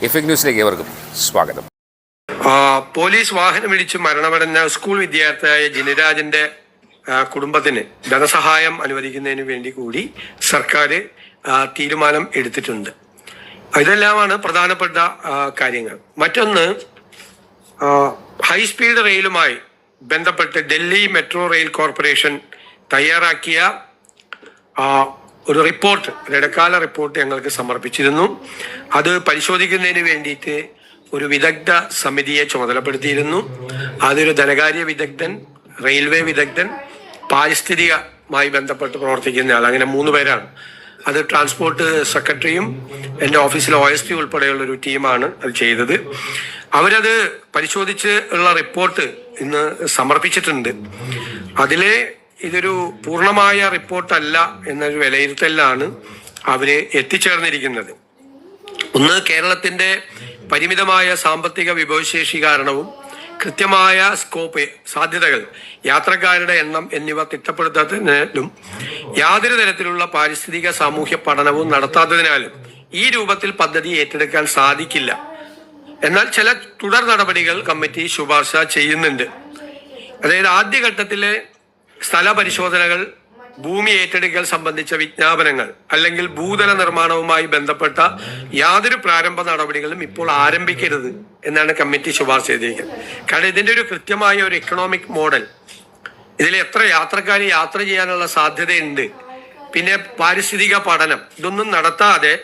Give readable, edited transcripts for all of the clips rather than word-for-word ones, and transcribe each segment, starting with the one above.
Effect ന്യൂസിലേക്ക് ഏവർക്കും സ്വാഗതം. പോലീസ് വാഹനമിടിച്ച് മരണമടഞ്ഞ സ്കൂൾ വിദ്യാർത്ഥിയായ ജിനിരാജിന്റെ കുടുംബത്തിന് ധനസഹായം അനുവദിക്കുന്നതിന് വേണ്ടി കൂടി സർക്കാർ തീരുമാനം എടുത്തിട്ടുണ്ട്. ഇതെല്ലാമാണ് പ്രധാനപ്പെട്ട കാര്യങ്ങൾ. മറ്റൊന്ന്, ഹൈസ്പീഡ് റെയിലുമായി ബന്ധപ്പെട്ട് ഡൽഹി മെട്രോ റെയിൽ കോർപ്പറേഷൻ തയ്യാറാക്കിയ ഒരു റിപ്പോർട്ട്, ഇടക്കാല റിപ്പോർട്ട് ഞങ്ങൾക്ക് സമർപ്പിച്ചിരുന്നു. അത് പരിശോധിക്കുന്നതിന് വേണ്ടിയിട്ട് ഒരു വിദഗ്ധ സമിതിയെ ചുമതലപ്പെടുത്തിയിരുന്നു. അതൊരു ധനകാര്യ വിദഗ്ധൻ, റെയിൽവേ വിദഗ്ധൻ, പാരിസ്ഥിതികമായി ബന്ധപ്പെട്ട് പ്രവർത്തിക്കുന്ന ആൾ, അങ്ങനെ 3 പേരാണ്. അത് ട്രാൻസ്പോർട്ട് സെക്രട്ടറിയും എൻ്റെ ഓഫീസിലെ OSP ഉൾപ്പെടെയുള്ളൊരു ടീമാണ് അത് ചെയ്തത്. അവരത് പരിശോധിച്ച് ഉള്ള റിപ്പോർട്ട് ഇന്ന് സമർപ്പിച്ചിട്ടുണ്ട്. അതിലെ ഇതൊരു പൂർണ്ണമായ റിപ്പോർട്ടല്ല എന്നൊരു വിലയിരുത്തലിലാണ് അവര് എത്തിച്ചേർന്നിരിക്കുന്നത്. ഒന്ന്, കേരളത്തിന്റെ പരിമിതമായ സാമ്പത്തിക വിഭവശേഷി കാരണവും കൃത്യമായ സ്കോപ്പ്, സാധ്യതകൾ, യാത്രക്കാരുടെ എണ്ണം എന്നിവ തിട്ടപ്പെടുത്താത്തതിനാലും യാതൊരു തരത്തിലുള്ള പാരിസ്ഥിതിക സാമൂഹ്യ പഠനവും നടത്താത്തതിനാലും ഈ രൂപത്തിൽ പദ്ധതി ഏറ്റെടുക്കാൻ സാധിക്കില്ല. എന്നാൽ ചില തുടർ നടപടികൾ കമ്മിറ്റി ശുപാർശ ചെയ്യുന്നുണ്ട്. അതായത് ആദ്യഘട്ടത്തിലെ സ്ഥല പരിശോധനകൾ, ഭൂമി ഏറ്റെടുക്കൽ സംബന്ധിച്ച വിജ്ഞാപനങ്ങൾ അല്ലെങ്കിൽ ഭൂതല നിർമ്മാണവുമായി ബന്ധപ്പെട്ട യാതൊരു പ്രാരംഭ നടപടികളും ഇപ്പോൾ ആരംഭിക്കരുത് എന്നാണ് കമ്മിറ്റി ശുപാർശ ചെയ്തിരിക്കുന്നത്. കാരണം ഇതിന്റെ ഒരു കൃത്യമായ ഒരു എക്കണോമിക് മോഡൽ, ഇതിൽ എത്ര യാത്രക്കാർ യാത്ര ചെയ്യാനുള്ള സാധ്യതയുണ്ട്, പിന്നെ പാരിസ്ഥിതിക പഠനം, ഇതൊന്നും നടത്താതെ,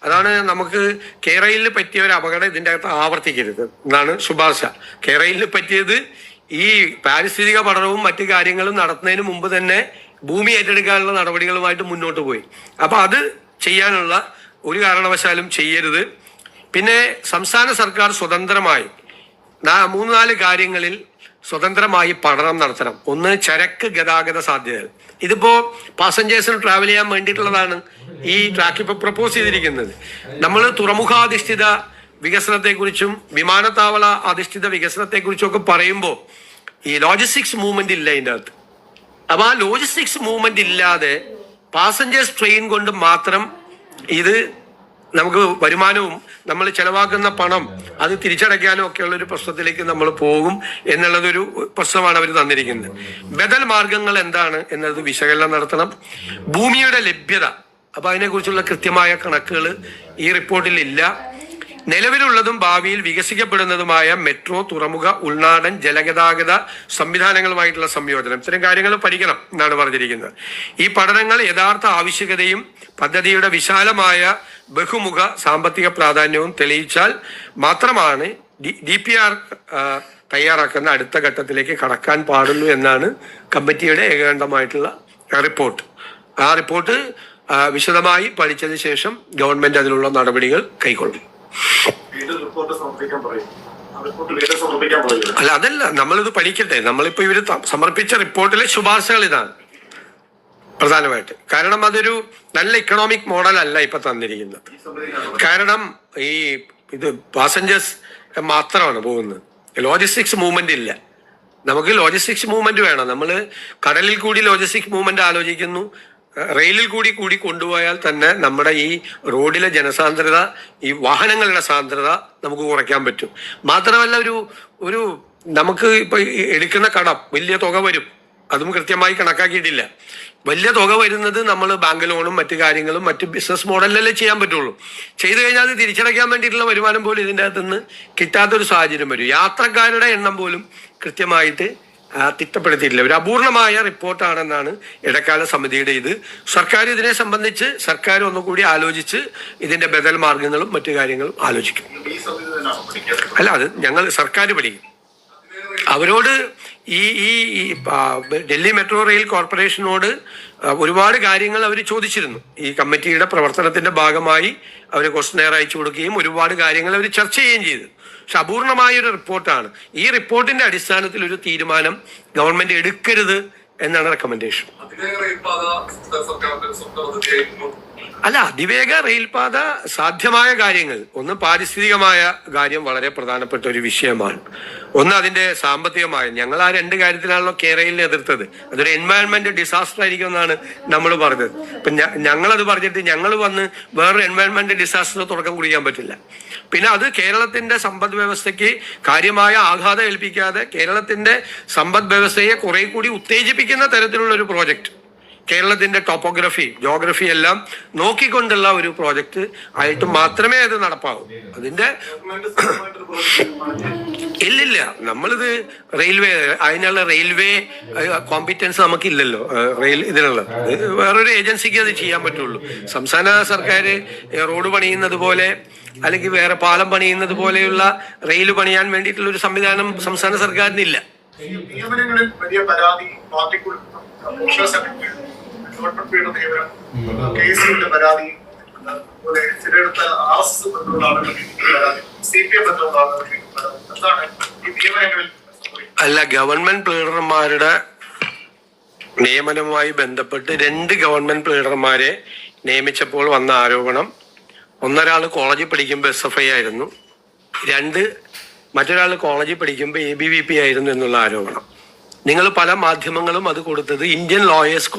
അതാണ് നമുക്ക് കേരളയിൽ പറ്റിയ ഒരു അപകടം ഇതിൻ്റെ അകത്ത് ആവർത്തിക്കരുത് എന്നാണ് ശുപാർശ. കേരളയിൽ പറ്റിയത് ഈ പാരിസ്ഥിതിക പഠനവും മറ്റു കാര്യങ്ങളും നടത്തുന്നതിന് മുമ്പ് തന്നെ ഭൂമി ഏറ്റെടുക്കാനുള്ള നടപടികളുമായിട്ട് മുന്നോട്ട് പോയി. അപ്പൊ അത് ചെയ്യാനുള്ള ഒരു കാരണവശാലും ചെയ്യരുത്. പിന്നെ സംസ്ഥാന സർക്കാർ സ്വതന്ത്രമായി 3-4 കാര്യങ്ങളിൽ സ്വതന്ത്രമായി പഠനം നടത്തണം. ഒന്ന്, ചരക്ക് ഗതാഗത സാധ്യതകൾ. ഇതിപ്പോ പാസഞ്ചേഴ്സിന് ട്രാവൽ ചെയ്യാൻ വേണ്ടിയിട്ടുള്ളതാണ് ഈ ട്രാക്ക് ഇപ്പൊ പ്രപ്പോസ് ചെയ്തിരിക്കുന്നത്. നമ്മൾ തുറമുഖാധിഷ്ഠിത വികസനത്തെക്കുറിച്ചും വിമാനത്താവള അധിഷ്ഠിത വികസനത്തെക്കുറിച്ചും ഒക്കെ പറയുമ്പോൾ ഈ ലോജിസ്റ്റിക്സ് മൂവ്മെന്റ് ഇല്ല ഇതിൻ്റെ അകത്ത്. അപ്പൊ ആ ലോജിസ്റ്റിക്സ് മൂവ്മെന്റ് ഇല്ലാതെ പാസഞ്ചേഴ്സ് ട്രെയിൻ കൊണ്ട് മാത്രം ഇത് നമുക്ക് വരുമാനവും നമ്മൾ ചെലവാക്കുന്ന പണം അത് തിരിച്ചടയ്ക്കാനും ഒക്കെയുള്ള ഒരു പ്രശ്നത്തിലേക്ക് നമ്മൾ പോകും എന്നുള്ളതൊരു പ്രശ്നമാണ് അവർ തന്നിരിക്കുന്നത്. ബദൽ മാർഗങ്ങൾ എന്താണ് എന്നത് വിശകലനം നടത്തണം. ഭൂമിയുടെ ലഭ്യത, അപ്പൊ അതിനെക്കുറിച്ചുള്ള കൃത്യമായ കണക്കുകൾ ഈ റിപ്പോർട്ടിൽ ഇല്ല. നിലവിലുള്ളതും ഭാവിയിൽ വികസിക്കപ്പെടുന്നതുമായ മെട്രോ, തുറമുഖ, ഉൾനാടൻ ജലഗതാഗത സംവിധാനങ്ങളുമായിട്ടുള്ള സംയോജനം, ഇത്തരം കാര്യങ്ങൾ പഠിക്കണം എന്നാണ് പറഞ്ഞിരിക്കുന്നത്. ഈ പഠനങ്ങൾ യഥാർത്ഥ ആവശ്യകതയും പദ്ധതിയുടെ വിശാലമായ ബഹുമുഖ സാമ്പത്തിക പ്രാധാന്യവും തെളിയിച്ചാൽ മാത്രമാണ് DPR തയ്യാറാക്കുന്ന അടുത്ത ഘട്ടത്തിലേക്ക് കടക്കാൻ പാടുള്ളൂ എന്നാണ് കമ്മിറ്റിയുടെ ഏകകണ്ഠമായിട്ടുള്ള റിപ്പോർട്ട്. ആ റിപ്പോർട്ട് വിശദമായി പഠിച്ചതിന് ശേഷം ഗവൺമെന്റ് അതിനുള്ള നടപടികൾ കൈക്കൊള്ളും. അല്ല, അതല്ല, നമ്മളിത് പഠിക്കട്ടെ. നമ്മളിപ്പോ ഇവര് സമർപ്പിച്ച റിപ്പോർട്ടിലെ ശുപാർശകൾ ഇതാണ് പ്രധാനമായിട്ട്. കാരണം അതൊരു നല്ല ഇക്കണോമിക് മോഡൽ അല്ല ഇപ്പൊ തന്നിരിക്കുന്നത്. കാരണം ഇത് പാസഞ്ചേഴ്സ് മാത്രമാണ് പോകുന്നത്, ലോജിസ്റ്റിക്സ് മൂവ്മെന്റ് ഇല്ല. നമുക്ക് ലോജിസ്റ്റിക്സ് മൂവ്മെന്റ് വേണം. നമ്മൾ കടലിൽ കൂടി ലോജിസ്റ്റിക്സ് മൂവ്മെന്റ് ആലോചിക്കുന്നു, റെയിലിൽ കൂടി കൊണ്ടുപോയാൽ തന്നെ നമ്മുടെ ഈ റോഡിലെ ജനസാന്ദ്രത, ഈ വാഹനങ്ങളുടെ സാന്ദ്രത നമുക്ക് കുറയ്ക്കാൻ പറ്റും. മാത്രമല്ല ഒരു നമുക്ക് ഇപ്പൊ എടുക്കുന്ന കടം വലിയ തുക വരും, അതും കൃത്യമായി കണക്കാക്കിയിട്ടില്ല. വലിയ തുക വരുന്നത് നമ്മൾ ബാങ്ക് ലോണും മറ്റു കാര്യങ്ങളും മറ്റു ബിസിനസ് മോഡലിലല്ലേ ചെയ്യാൻ പറ്റുള്ളൂ. ചെയ്തു കഴിഞ്ഞാൽ അത് തിരിച്ചടയ്ക്കാൻ വേണ്ടിയിട്ടുള്ള വരുമാനം പോലും ഇതിൻ്റെ അകത്തുനിന്ന് കിട്ടാത്തൊരു സാഹചര്യം വരും. യാത്രക്കാരുടെ എണ്ണം പോലും കൃത്യമായിട്ട് തിട്ടപ്പെടുത്തിയിട്ടില്ല. ഒരു അപൂർണമായ റിപ്പോർട്ടാണെന്നാണ് ഇടക്കാല സമിതിയുടെ ഇത്. സർക്കാർ ഇതിനെ സംബന്ധിച്ച് ഒന്നുകൂടി ആലോചിച്ച് ഇതിന്റെ ബദൽ മാർഗങ്ങളും മറ്റു കാര്യങ്ങളും ആലോചിക്കും. അല്ല, അത് സർക്കാർ പഠിക്കും. അവരോട് ഈ ഡൽഹി മെട്രോ റെയിൽ കോർപ്പറേഷനോട് ഒരുപാട് കാര്യങ്ങൾ അവർ ചോദിച്ചിരുന്നു. ഈ കമ്മിറ്റിയുടെ പ്രവർത്തനത്തിന്റെ ഭാഗമായി അവർ ക്വസ്റ്റനെയർ അയച്ചു കൊടുക്കുകയും ഒരുപാട് കാര്യങ്ങൾ അവർ ചർച്ച ചെയ്യുകയും ചെയ്തു. പക്ഷെ അപൂർണമായൊരു റിപ്പോർട്ടാണ്. ഈ റിപ്പോർട്ടിന്റെ അടിസ്ഥാനത്തിൽ ഒരു തീരുമാനം ഗവൺമെന്റ് എടുക്കരുത് എന്നാണ് റെക്കമെൻഡേഷൻ. അല്ല, അതിവേഗ റെയിൽപാത സാധ്യമായ കാര്യങ്ങൾ, ഒന്ന് പാരിസ്ഥിതികമായ കാര്യം വളരെ പ്രധാനപ്പെട്ട ഒരു വിഷയമാണ്. ഒന്ന് അതിന്റെ സാമ്പത്തികമായ, ഞങ്ങൾ ആ രണ്ട് കാര്യത്തിലാണല്ലോ കേരളയിൽ എതിർത്തത്. അതൊരു എൻവയൺമെന്റ് ഡിസാസ്റ്റർ ആയിരിക്കും എന്നാണ് നമ്മൾ പറഞ്ഞത്. ഇപ്പൊ ഞങ്ങളത് പറഞ്ഞിട്ട് ഞങ്ങൾ വന്ന് വേറൊരു എൻവയൺമെന്റ് ഡിസാസ്റ്റർ തുടക്കം കുറിക്കാൻ പറ്റില്ല. പിന്നെ അത് കേരളത്തിന്റെ സമ്പദ് വ്യവസ്ഥയ്ക്ക് കാര്യമായ ആഘാതം ഏൽപ്പിക്കാതെ കേരളത്തിന്റെ സമ്പദ് വ്യവസ്ഥയെ കുറെ കൂടി ഉത്തേജിപ്പിക്കുന്ന തരത്തിലുള്ള ഒരു പ്രോജക്റ്റ്, കേരളത്തിന്റെ ടോപ്പോഗ്രഫി ജോഗ്രഫി എല്ലാം നോക്കിക്കൊണ്ടുള്ള ഒരു പ്രോജക്റ്റ് ആയിട്ട് മാത്രമേ അത് നടപ്പാവൂ. അതിന്റെ ഇല്ലില്ല, നമ്മളിത് റെയിൽവേ, അതിനുള്ള റെയിൽവേ കോമ്പിറ്റൻസ് നമുക്കില്ലല്ലോ. ഇതിനുള്ള വേറൊരു ഏജൻസിക്ക് അത് ചെയ്യാൻ പറ്റുള്ളൂ. സംസ്ഥാന സർക്കാർ റോഡ് പണിയുന്നത് പോലെ അല്ലെങ്കിൽ വേറെ പാലം പണിയുന്നത് പോലെയുള്ള റെയിൽ പണിയാൻ വേണ്ടിയിട്ടുള്ള ഒരു സംവിധാനം സംസ്ഥാന സർക്കാരിനില്ല. നിയമനങ്ങളിൽ വലിയ പരാതി കേസിന്റെ പരാതി, ചിലയിടത്ത ആർഎസ്എസ് ബന്ധമുള്ള ആളുകൾ, CPM ബന്ധമുള്ള ആളുകൾ, എന്താണ് ഈ നിയമനങ്ങളിൽ? അല്ല, ഗവൺമെന്റ് പ്ലീഡർമാരുടെ നിയമനവുമായി ബന്ധപ്പെട്ട് 2 ഗവൺമെന്റ് പ്ലീഡർമാരെ നിയമിച്ചപ്പോൾ വന്ന ആരോപണം, ഒന്നൊരാൾ കോളേജിൽ പഠിക്കുമ്പോൾ SFI ആയിരുന്നു, മറ്റൊരാൾ കോളേജിൽ പഠിക്കുമ്പോൾ ABVP ആയിരുന്നു എന്നുള്ള ആരോപണം. നിങ്ങൾ പല മാധ്യമങ്ങളും അത് കൊടുത്തത് ഇന്ത്യൻ ലോയേഴ്സ്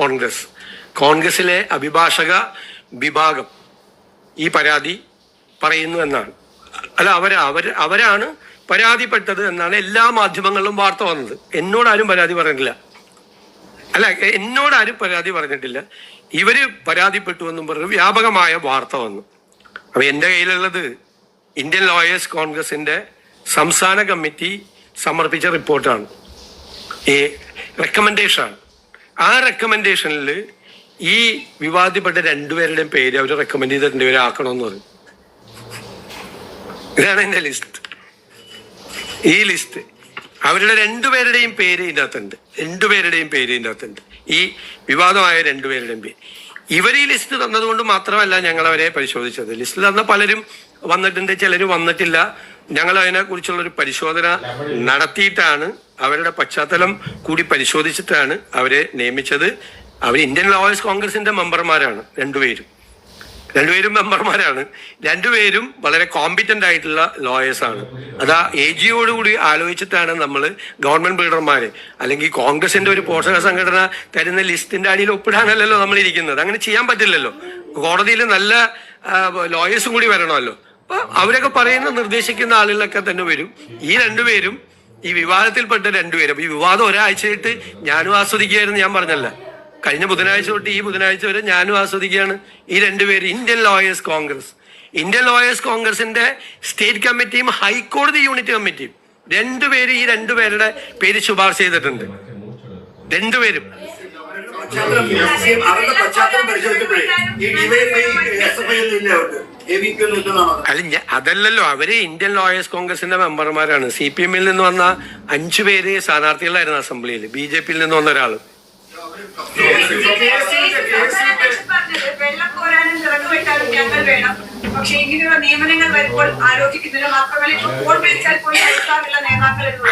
കോൺഗ്രസിലെ അഭിഭാഷക വിഭാഗം ഈ പരാതി പറയുന്നു എന്നാണ്. അല്ല, അവരാണ് പരാതിപ്പെട്ടത് എന്നാണ് എല്ലാ മാധ്യമങ്ങളിലും വാർത്ത വന്നത്. എന്നോടാരും പരാതി പറഞ്ഞിട്ടില്ല. ഇവര് പരാതിപ്പെട്ടു എന്നും പറഞ്ഞു വ്യാപകമായ വാർത്ത വന്നു. അപ്പൊ എൻ്റെ കയ്യിലുള്ളത് ഇന്ത്യൻ ലോയേഴ്സ് കോൺഗ്രസിന്റെ സംസ്ഥാന കമ്മിറ്റി സമർപ്പിച്ച റിപ്പോർട്ടാണ്, റെക്കമെൻഡേഷനാണ്. ആ റെക്കമെൻഡേഷനിൽ ഈ വിവാദപ്പെട്ട 2 പേരുടെയും പേര് അവർ റെക്കമെൻഡ് ചെയ്ത 2 പേരെ ആക്കണമെന്ന് പറയും. ഇതാണ് എൻ്റെ ലിസ്റ്റ്. ഈ ലിസ്റ്റ് അവരുടെ 2 പേരുടെയും പേര് ഇതിനകത്തുണ്ട്. ഈ വിവാദമായ 2 പേരുടെയും പേര്. ഇവർ ഈ ലിസ്റ്റ് തന്നതുകൊണ്ട് മാത്രമല്ല ഞങ്ങൾ അവരെ പരിശോധിച്ചത്. ലിസ്റ്റിൽ തന്ന പലരും വന്നിട്ടുണ്ട്, ചിലർ വന്നിട്ടില്ല. ഞങ്ങൾ അതിനെ കുറിച്ചുള്ളൊരു പരിശോധന നടത്തിയിട്ടാണ്, അവരുടെ പശ്ചാത്തലം കൂടി പരിശോധിച്ചിട്ടാണ് അവരെ നിയമിച്ചത്. അവർ ഇന്ത്യൻ ലോയേഴ്സ് കോൺഗ്രസിന്റെ മെമ്പർമാരാണ്. 2 പേരും മെമ്പർമാരാണ്. 2 പേരും വളരെ കോമ്പിറ്റന്റ് ആയിട്ടുള്ള ലോയേഴ്സാണ്. അതാ AGയോടുകൂടി ആലോചിച്ചിട്ടാണ് നമ്മൾ ഗവൺമെന്റ് പ്ലീഡർമാരെ, അല്ലെങ്കിൽ കോൺഗ്രസിന്റെ ഒരു പോഷക സംഘടന തരുന്ന ലിസ്റ്റിന്റെ അടിയിൽ ഒപ്പിടാനല്ലല്ലോ നമ്മൾ ഇരിക്കുന്നത്. അങ്ങനെ ചെയ്യാൻ പറ്റില്ലല്ലോ. കോടതിയിൽ നല്ല ലോയേഴ്സും കൂടി വരണമല്ലോ. അപ്പൊ അവരൊക്കെ പറയുന്ന നിർദ്ദേശിക്കുന്ന ആളുകളൊക്കെ തന്നെ വരും. ഈ 2 പേരും ഈ വിവാദത്തിൽപ്പെട്ട 2 പേരും. ഈ വിവാദം ഒരാഴ്ചയായിട്ട് ഞാനും ആസ്വദിക്കുകയായിരുന്നു. ഞാൻ പറഞ്ഞല്ല, കഴിഞ്ഞ ബുധനാഴ്ച തൊട്ട് ഈ ബുധനാഴ്ച വരെ ഞാനും ആസ്വദിക്കുകയാണ്. ഈ 2 പേര് ഇന്ത്യൻ ലോയേഴ്സ് കോൺഗ്രസിന്റെ സ്റ്റേറ്റ് കമ്മിറ്റിയും ഹൈക്കോടതി യൂണിറ്റ് കമ്മിറ്റിയും 2 പേര് ഈ 2 പേരുടെ പേര് ശുപാർശ ചെയ്തിട്ടുണ്ട്. 2 പേരും അതല്ലല്ലോ, അവര് ഇന്ത്യൻ ലോയേഴ്സ് കോൺഗ്രസിന്റെ മെമ്പർമാരാണ്. CPM നിന്ന് വന്ന 5 പേര് സ്ഥാനാർത്ഥികളായിരുന്നു അസംബ്ലിയിൽ. BJP നിന്ന് വന്ന ഒരാള്.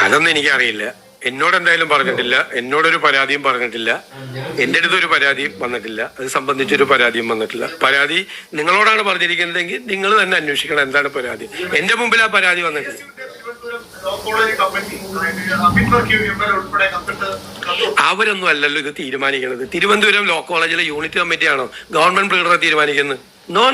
അതൊന്നും എനിക്കറിയില്ല. എന്നോട് എന്തായാലും പറഞ്ഞിട്ടില്ല. എന്നോടൊരു പരാതിയും പറഞ്ഞിട്ടില്ല. എൻ്റെ അടുത്തൊരു പരാതിയും വന്നിട്ടില്ല. അത് സംബന്ധിച്ചൊരു പരാതിയും വന്നിട്ടില്ല. പരാതി നിങ്ങളോടാണ് പറഞ്ഞിരിക്കുന്നതെങ്കിൽ നിങ്ങൾ തന്നെ അന്വേഷിക്കണം എന്താണ് പരാതി. എൻ്റെ മുമ്പിൽ ആ പരാതി വന്നിട്ടില്ല. അവരൊന്നും അല്ലല്ലോ ഇത് തീരുമാനിക്കുന്നത്. തിരുവനന്തപുരം ലോ കോളേജിലെ യൂണിറ്റ് കമ്മിറ്റിയാണോ ഗവൺമെന്റ് പ്ലീഡറെ തീരുമാനിക്കുന്നത്? നോ.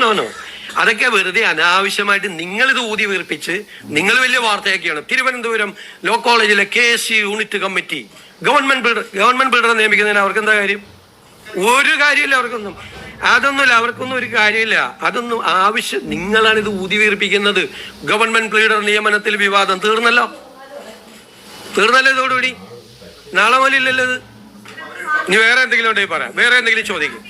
അതൊക്കെ വെറുതെ അനാവശ്യമായിട്ട് നിങ്ങളിത് ഊതി വീർപ്പിച്ച് നിങ്ങൾ വലിയ വാർത്തയാക്കിയാണ്. തിരുവനന്തപുരം ലോ കോളേജിലെ KSU യൂണിറ്റ് കമ്മിറ്റി ഗവൺമെന്റ് പ്ലീഡറെ നിയമിക്കുന്നതിന് അവർക്ക് എന്താ കാര്യം? ഒരു കാര്യമില്ല അവർക്കൊന്നും. അവർക്കൊന്നും ഒരു കാര്യമില്ല. അതൊന്നും ആവശ്യം. നിങ്ങളാണ് ഇത് ഊതി വീർപ്പിക്കുന്നത്. ഗവൺമെന്റ് പ്ലീഡർ നിയമനത്തിൽ വിവാദം തീർന്നല്ലോ ഇതോടുകൂടി. നാളെ പോലെ ഇല്ലല്ലോ ഇത്. ഇനി വേറെ എന്തെങ്കിലും ഉണ്ടെങ്കിൽ പറയാം, വേറെ എന്തെങ്കിലും ചോദിക്കും.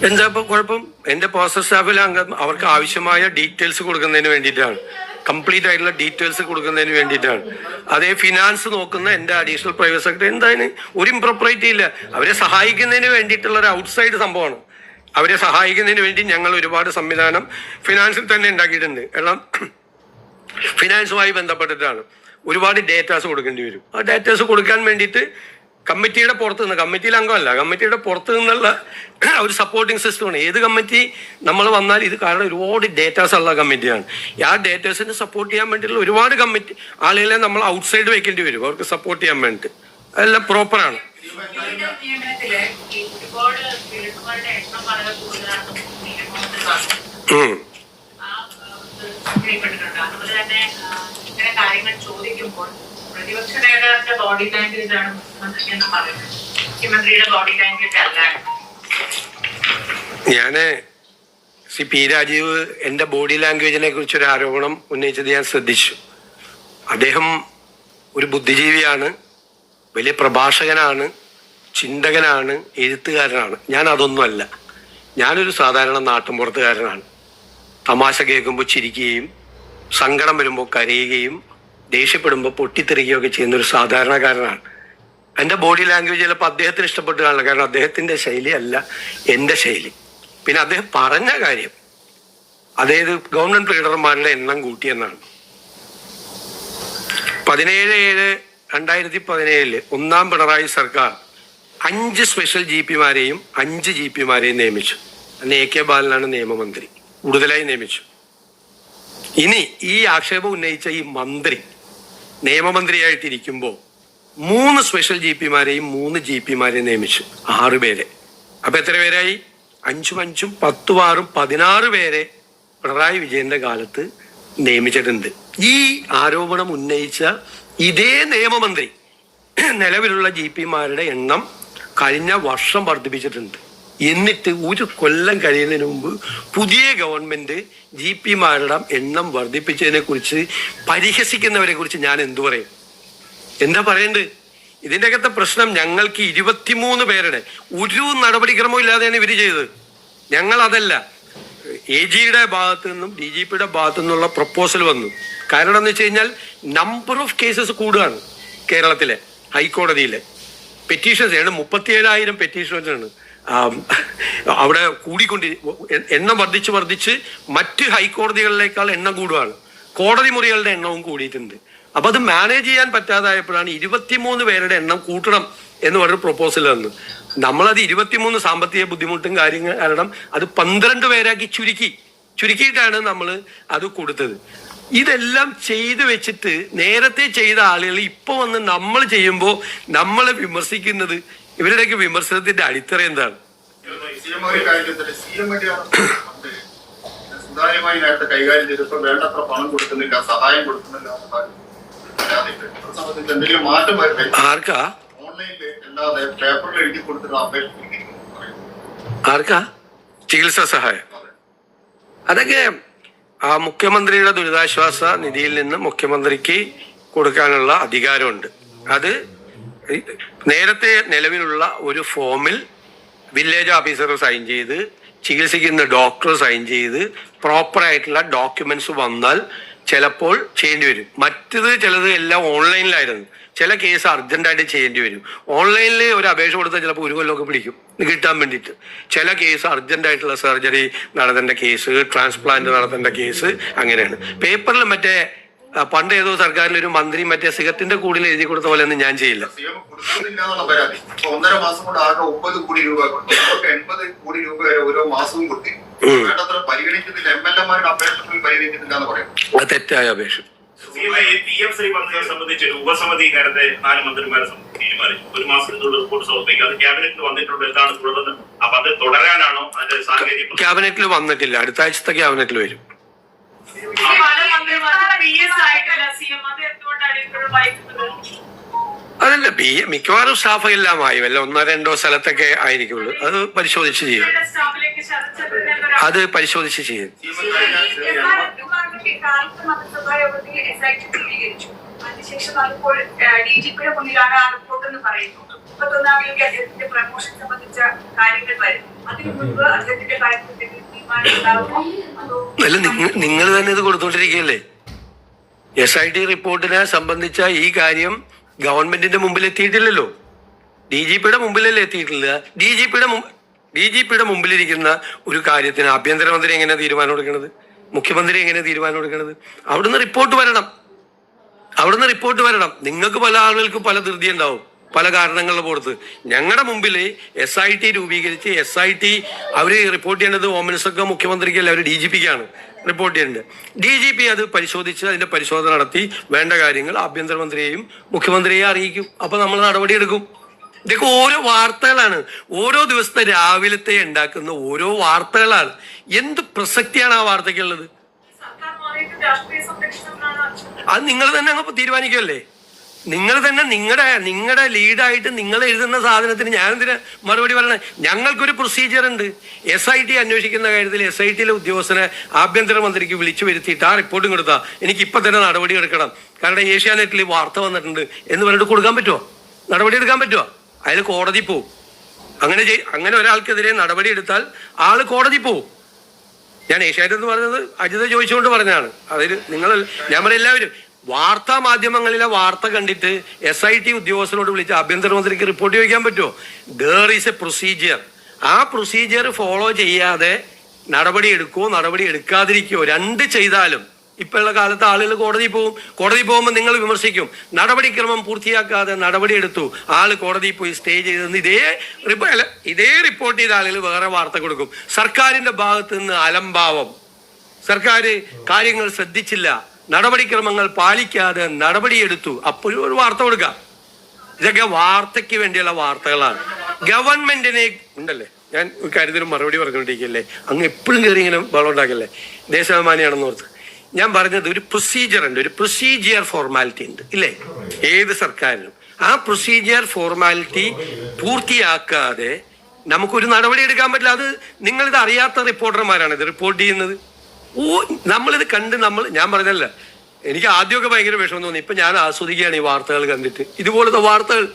എന്താ ഇപ്പൊ കുഴപ്പം? എന്റെ പേഴ്സണൽ സ്റ്റാഫിലെ അംഗം അവർക്ക് ആവശ്യമായ ഡീറ്റെയിൽസ് കൊടുക്കുന്നതിന് വേണ്ടിയിട്ടാണ്, കംപ്ലീറ്റ് ആയിട്ടുള്ള ഡീറ്റെയിൽസ് കൊടുക്കുന്നതിന് വേണ്ടിയിട്ടാണ്. അതേ ഫിനാൻസ് നോക്കുന്ന എന്റെ അഡീഷണൽ പ്രൈവറ്റ് സെക്രട്ടറി എന്തായാലും ഒരു ഇംപ്രോപ്രൈറ്റി ഇല്ല. അവരെ സഹായിക്കുന്നതിന് വേണ്ടിയിട്ടുള്ള ഒരു ഔട്ട്സൈഡ് സംഭവമാണ്. അവരെ സഹായിക്കുന്നതിന് വേണ്ടി ഞങ്ങൾ ഒരുപാട് സംവിധാനം ഫിനാൻസിൽ തന്നെ ഉണ്ടാക്കിയിട്ടുണ്ട്. കാരണം ഫിനാൻസുമായി ബന്ധപ്പെട്ടിട്ടാണ് ഒരുപാട് ഡേറ്റാസ് കൊടുക്കേണ്ടി വരും. ആ ഡേറ്റാസ് കൊടുക്കാൻ വേണ്ടിയിട്ട് കമ്മിറ്റിയുടെ പുറത്ത് നിന്ന്, കമ്മിറ്റിയിൽ അംഗമല്ല, കമ്മിറ്റിയുടെ പുറത്ത് നിന്നുള്ള ഒരു സപ്പോർട്ടിങ് സിസ്റ്റമാണ്. ഏത് കമ്മിറ്റി നമ്മൾ വന്നാൽ ഇത് കാരണം ഒരുപാട് ഡേറ്റാസ് ഉള്ള കമ്മിറ്റിയാണ്. ആ ഡേറ്റാസിനെ സപ്പോർട്ട് ചെയ്യാൻ വേണ്ടിയിട്ടുള്ള ഒരുപാട് കമ്മിറ്റി ആളുകളെ നമ്മൾ ഔട്ട്സൈഡ് വെക്കേണ്ടി വരും അവർക്ക് സപ്പോർട്ട് ചെയ്യാൻ വേണ്ടിയിട്ട്. അതെല്ലാം പ്രോപ്പറാണ്. പ്രതിപക്ഷ നേതാവിന്റെ ബോഡി ലാംഗ്വേജ് ആണ് മുഖ്യമന്ത്രി എന്ന് പറയുന്നത്, മുഖ്യമന്ത്രിയുടെ ബോഡി ലാംഗ്വേജ് അല്ലാണ്. ഞാന് പി രാജീവ് എന്റെ ബോഡി ലാംഗ്വേജിനെ കുറിച്ചൊരു ആരോപണം ഉന്നയിച്ചത് ഞാൻ ശ്രദ്ധിച്ചു. അദ്ദേഹം ഒരു ബുദ്ധിജീവിയാണ്, വലിയ പ്രഭാഷകനാണ്, ചിന്തകനാണ്, എഴുത്തുകാരനാണ്. ഞാൻ അതൊന്നുമല്ല. ഞാനൊരു സാധാരണ നാട്ടുമ്പുറത്തുകാരനാണ്. തമാശ കേൾക്കുമ്പോൾ ചിരിക്കുകയും സങ്കടം വരുമ്പോൾ കരയുകയും ദേഷ്യപ്പെടുമ്പോൾ പൊട്ടിത്തെറിക്കുകയൊക്കെ ചെയ്യുന്ന ഒരു സാധാരണക്കാരനാണ്. എൻ്റെ ബോഡി ലാംഗ്വേജ് ചിലപ്പോൾ അദ്ദേഹത്തിന് ഇഷ്ടപ്പെട്ട് കാണില്ല. കാരണം അദ്ദേഹത്തിൻ്റെ ശൈലി അല്ല എൻ്റെ ശൈലി. പിന്നെ അദ്ദേഹം പറഞ്ഞ കാര്യം, അതായത് ഗവൺമെന്റ് ലീഡർമാരുടെ എണ്ണം കൂട്ടിയെന്നാണ്. 17/7/2017 ഒന്നാം പിണറായി സർക്കാർ 5 സ്പെഷ്യൽ GP-മാരെയും 5 GP-മാരെയും നിയമിച്ചു. അന്ന് AK ബാലനാണ് നിയമമന്ത്രി, കൂടുതലായി നിയമിച്ചു. ഇനി ഈ ആക്ഷേപം ഉന്നയിച്ച ഈ മന്ത്രി നിയമമന്ത്രിയായിട്ടിരിക്കുമ്പോൾ 3 സ്പെഷ്യൽ GP-മാരെയും 3 GP-മാരെയും നിയമിച്ചു. 6 പേരെ. അപ്പൊ എത്ര പേരായി? 5 5 10 6 16 പേരെ പിണറായി വിജയന്റെ കാലത്ത് നിയമിച്ചിട്ടുണ്ട്. ഈ ആരോപണം ഉന്നയിച്ച ഇതേ നിയമമന്ത്രി നിലവിലുള്ള GP-മാരുടെ എണ്ണം കഴിഞ്ഞ വർഷം വർദ്ധിപ്പിച്ചിട്ടുണ്ട്. എന്നിട്ട് ഒരു കൊല്ലം കഴിയുന്നതിന് മുമ്പ് പുതിയ ഗവൺമെന്റ് GP-മാരുടെ എണ്ണം വർദ്ധിപ്പിച്ചതിനെ കുറിച്ച് പരിഹസിക്കുന്നവരെ കുറിച്ച് ഞാൻ എന്തു പറയും? എന്താ പറയേണ്ടത്? ഇതിൻ്റെ അകത്തെ പ്രശ്നം ഞങ്ങൾക്ക് 23 പേരുടെ ഒരു നടപടിക്രമവും ഇല്ലാതെയാണ് ഇവർ ചെയ്തത്. ഞങ്ങൾ അതല്ല, AG-യുടെ ഭാഗത്തു നിന്നും DGP-യുടെ ഭാഗത്തു നിന്നുള്ള പ്രപ്പോസൽ വന്നു. കാരണം എന്ന് വെച്ച് കഴിഞ്ഞാൽ നമ്പർ ഓഫ് കേസസ് കൂടുകയാണ്. കേരളത്തിലെ ഹൈക്കോടതിയിലെ പെറ്റീഷൻസ് 37,000 പെറ്റീഷൻസാണ് അവിടെ എണ്ണം വർദ്ധിച്ച് മറ്റ് ഹൈക്കോടതികളിലേക്കാൾ എണ്ണം കൂടുകയാണ്. കോടതി മുറികളുടെ എണ്ണവും കൂടിയിട്ടുണ്ട്. അപ്പൊ അത് മാനേജ് ചെയ്യാൻ പറ്റാതായപ്പോഴാണ് 23 പേരുടെ എണ്ണം കൂട്ടണം എന്ന് പറഞ്ഞ പ്രൊപ്പോസൽ വന്നു. നമ്മളത് 23 സാമ്പത്തിക ബുദ്ധിമുട്ടും കാര്യങ്ങൾ കാരണം അത് 12 പേരാക്കി ചുരുക്കിയിട്ടാണ് നമ്മൾ അത് കൊടുത്തത്. ഇതെല്ലാം ചെയ്തു വെച്ചിട്ട് നേരത്തെ ചെയ്ത ആളുകൾ ഇപ്പൊ വന്ന് നമ്മൾ ചെയ്യുമ്പോൾ നമ്മളെ വിമർശിക്കുന്നത്, ഇവരുടെയൊക്കെ വിമർശനത്തിന്റെ അടിത്തറ എന്താണ്? സുതാര്യമായി നേരത്തെ കൈകാര്യം ചെയ്തപ്പോൾ വേണ്ടത്ര പണം കൊടുക്കുന്നില്ല, സഹായം കൊടുക്കുന്നില്ല. എന്തെങ്കിലും മാറ്റം വരട്ടെ. ആർക്കാ? ഓൺലൈനിൽ അല്ലാതെ പേപ്പറിൽ എഴുതി കൊടുത്തിട്ട് അപേക്ഷ ആർക്കാ? ചികിത്സാ സഹായം. അതൊക്കെ ആ മുഖ്യമന്ത്രിയുടെ ദുരിതാശ്വാസ നിധിയിൽ നിന്ന് മുഖ്യമന്ത്രിക്ക് കൊടുക്കാനുള്ള അധികാരമുണ്ട്. അത് നേരത്തെ നിലവിലുള്ള ഒരു ഫോമിൽ വില്ലേജ് ഓഫീസർ സൈൻ ചെയ്ത്, ചികിത്സിക്കുന്ന ഡോക്ടർ സൈൻ ചെയ്ത്, പ്രോപ്പറായിട്ടുള്ള ഡോക്യുമെന്റ്സ് വന്നാൽ ചിലപ്പോൾ ചെയ്യേണ്ടി വരും. മറ്റത് ചിലത് എല്ലാം ഓൺലൈനിലായിരുന്നു. ചില കേസ് അർജന്റായിട്ട് ചെയ്യേണ്ടി വരും. ഓൺലൈനിൽ ഒരു അപേക്ഷ കൊടുത്താൽ ചിലപ്പോൾ 1 കൊല്ലമൊക്കെ പിടിക്കും കിട്ടാൻ വേണ്ടിയിട്ട്. ചില കേസ് അർജന്റായിട്ടുള്ള സർജറി നടത്തേണ്ട കേസ്, ട്രാൻസ്പ്ലാന്റ് നടത്തേണ്ട കേസ്, അങ്ങനെയാണ്. പേപ്പറിൽ മറ്റേ പണ്ട് ഏതോ സർക്കാരിൽ ഒരു മന്ത്രി മറ്റേ സിഗരറ്റിന്റെ കൂടിൽ എഴുതി കൊടുത്ത പോലെ ഒന്നും ഞാൻ ചെയ്യില്ല. 1.5 മാസം കൊണ്ട് ആകെ 9 കോടി രൂപ കൊടുത്തു. 80 കോടി രൂപ വരെ ഓരോ മാസവും കൊടുത്തു. വേണ്ടത്ര പരിഗണിക്കുന്നില്ല. MLA-മാരുടെ അപേക്ഷ പരിഗണിക്കുന്നില്ല എന്ന് പറയാം. അത് തെറ്റായ അപേക്ഷ. PFC പദ്ധതിയെ സംബന്ധിച്ച് ഉപസമിതി നേരത്തെ 4 മന്ത്രിമാരെ തീരുമാനിച്ചു. 1 മാസത്തിനുള്ള റിപ്പോർട്ട് സമർപ്പിക്കുക. അത് ക്യാബിനറ്റിൽ വന്നിട്ടുണ്ട്. എന്താണ് തുടർന്ന്? അപ്പൊ അത് തുടരാനാണോ? അതിന്റെ സാങ്കേതിക ക്യാബിനറ്റിൽ വന്നിട്ടില്ല. അടുത്ത ആഴ്ചത്തെ ക്യാബിനറ്റിൽ വരും. അതല്ല, മിക്കവാറും സ്റ്റാഫ് എല്ലാം ആയി. വല്ല 1-2 സ്ഥലത്തൊക്കെ ആയിരിക്കുള്ളൂ. അത് പരിശോധിച്ച് ചെയ്യും. അത് പരിശോധിച്ച് ചെയ്യും. അതിനുശേഷം അതിപ്പോൾ DGP-യുടെ മുന്നിലാണ് ആ റിപ്പോർട്ട് എന്ന് പറയുന്നു. 31-ാം തീയതി അദ്ദേഹത്തിന്റെ പ്രമോഷൻ സംബന്ധിച്ച കാര്യങ്ങൾ വരും. അതിനു മുൻപ് അദ്ദേഹത്തിന്റെ കാര്യത്തിൽ തീരുമാനം ഉണ്ടാകുമോ? അല്ല, നിങ്ങൾ തന്നെ ഇത് കൊടുത്തോണ്ടിരിക്കുകയല്ലേ? SIT റിപ്പോർട്ടിനെ സംബന്ധിച്ച ഈ കാര്യം ഗവൺമെന്റിന്റെ മുമ്പിൽ എത്തിയിട്ടില്ലല്ലോ. DGP-യുടെ മുമ്പിലല്ലേ എത്തിയിട്ടില്ല. DGPയുടെ മുമ്പിലിരിക്കുന്ന ഒരു കാര്യത്തിന് ആഭ്യന്തരമന്ത്രി എങ്ങനെ തീരുമാനം എടുക്കുന്നത്, മുഖ്യമന്ത്രി എങ്ങനെ തീരുമാനം എടുക്കുന്നത്? അവിടുന്ന് റിപ്പോർട്ട് വരണം. നിങ്ങൾക്ക് പല ആളുകൾക്കും പല ധൃതി ഉണ്ടാവും, പല കാരണങ്ങളുടെ പുറത്ത്. ഞങ്ങളുടെ മുമ്പിൽ SIT രൂപീകരിച്ച് SIT അവർ റിപ്പോർട്ട് ചെയ്യേണ്ടത് ഹോം മിനിസ്റ്റർക്ക് മുഖ്യമന്ത്രിക്കല്ല, അവർ DGPക്കാണ് റിപ്പോർട്ട് ചെയ്യേണ്ടത്. DGP അത് പരിശോധിച്ച് അതിന്റെ പരിശോധന നടത്തി വേണ്ട കാര്യങ്ങൾ ആഭ്യന്തരമന്ത്രിയെയും മുഖ്യമന്ത്രിയെയും അറിയിക്കും. അപ്പൊ നമ്മൾ നടപടിയെടുക്കും. ഇതൊക്കെ ഓരോ വാർത്തകളാണ്, ഓരോ ദിവസത്തെ രാവിലത്തെ ഉണ്ടാക്കുന്ന ഓരോ വാർത്തകളാണ്. എന്ത് പ്രസക്തിയാണ് ആ വാർത്തയ്ക്കുള്ളത്? അത് നിങ്ങൾ തന്നെ അങ്ങ് തീരുമാനിക്കുമല്ലേ. നിങ്ങൾ തന്നെ നിങ്ങളുടെ ലീഡായിട്ട് നിങ്ങൾ എഴുതുന്ന സാധനത്തിന് ഞാൻ എന്തിനാ മറുപടി പറയണേ? ഞങ്ങൾക്കൊരു പ്രൊസീജിയർ ഉണ്ട്. SIT അന്വേഷിക്കുന്ന കാര്യത്തിൽ SITയിലെ ഉദ്യോഗസ്ഥനെ ആഭ്യന്തരമന്ത്രിക്ക് വിളിച്ചു വരുത്തിയിട്ട് ആ റിപ്പോർട്ടും കൊടുത്താൽ എനിക്ക് ഇപ്പം തന്നെ നടപടി എടുക്കണം, കാരണം ഏഷ്യാനെറ്റിൽ വാർത്ത വന്നിട്ടുണ്ട് എന്ന് പറഞ്ഞിട്ട് കൊടുക്കാൻ പറ്റുമോ? നടപടി എടുക്കാൻ പറ്റുമോ? അതിൽ കോടതി പോവും. അങ്ങനെ ഒരാൾക്കെതിരെ നടപടി എടുത്താൽ ആള് കോടതി പോവും. ഞാൻ ഏഷ്യാനെറ്റ് എന്ന് പറഞ്ഞത് അജിത ചോദിച്ചുകൊണ്ട് പറഞ്ഞതാണ്. അതിൽ ഞാൻ പറഞ്ഞ എല്ലാവരും വാർത്താ മാധ്യമങ്ങളിലെ വാർത്ത കണ്ടിട്ട് SIT ഉദ്യോഗസ്ഥനോട് വിളിച്ച് ആഭ്യന്തരമന്ത്രിക്ക് റിപ്പോർട്ട് ചോദിക്കാൻ പറ്റുമോ? There is A procedure. ആ പ്രൊസീജിയർ ഫോളോ ചെയ്യാതെ നടപടി എടുക്കുമോ നടപടി എടുക്കാതിരിക്കുമോ രണ്ട് ചെയ്താലും ഇപ്പോഴുള്ള കാലത്ത് ആളുകൾ കോടതി പോകുമ്പോൾ നിങ്ങൾ വിമർശിക്കും, നടപടിക്രമം പൂർത്തിയാക്കാതെ നടപടി എടുത്തു, ആള് കോടതിയിൽ പോയി സ്റ്റേ ചെയ്തെന്ന് ഇതേ റിപ്പോർട്ട് ചെയ്ത ആളുകൾ വേറെ വാർത്ത കൊടുക്കും. സർക്കാരിന്റെ ഭാഗത്ത് നിന്ന് അലംഭാവം, സർക്കാർ കാര്യങ്ങൾ ശ്രദ്ധിച്ചില്ല, നടപടിക്രമങ്ങൾ പാലിക്കാതെ നടപടിയെടുത്തു, അപ്പോഴും ഒരു വാർത്ത കൊടുക്കാം. ഇതൊക്കെ വാർത്തയ്ക്ക് വേണ്ടിയുള്ള വാർത്തകളാണ്. ഗവൺമെന്റിനെ ഉണ്ടല്ലേ, ഞാൻ ഒരു കാര്യത്തിനും മറുപടി പറഞ്ഞുകൊണ്ടിരിക്കല്ലേ, അങ്ങ് എപ്പോഴും കയറി ഇങ്ങനെ ബളം ഉണ്ടാക്കല്ലേ, ദേശാഭിമാനിയാണെന്ന് ഓർത്ത്. ഞാൻ പറഞ്ഞത് ഒരു പ്രൊസീജിയർ ഉണ്ട്, ഒരു പ്രൊസീജിയർ ഫോർമാലിറ്റി ഉണ്ട് ഇല്ലേ ഏത് സർക്കാരിനും. ആ പ്രൊസീജിയർ ഫോർമാലിറ്റി പൂർത്തിയാക്കാതെ നമുക്കൊരു നടപടി എടുക്കാൻ പറ്റില്ല. അത് നിങ്ങളിത് അറിയാത്ത റിപ്പോർട്ടർമാരാണ് ഇത് റിപ്പോർട്ട് ചെയ്യുന്നത്. നമ്മളിത് കണ്ട് ഞാൻ പറഞ്ഞല്ല, എനിക്ക് ആദ്യമൊക്കെ ഭയങ്കര വിഷമം തോന്നി. ഇപ്പൊ ഞാൻ ആസ്വദിക്കുകയാണ് ഈ വാർത്തകൾ കണ്ടിട്ട്. ഇതുപോലത്തെ വാർത്തകൾ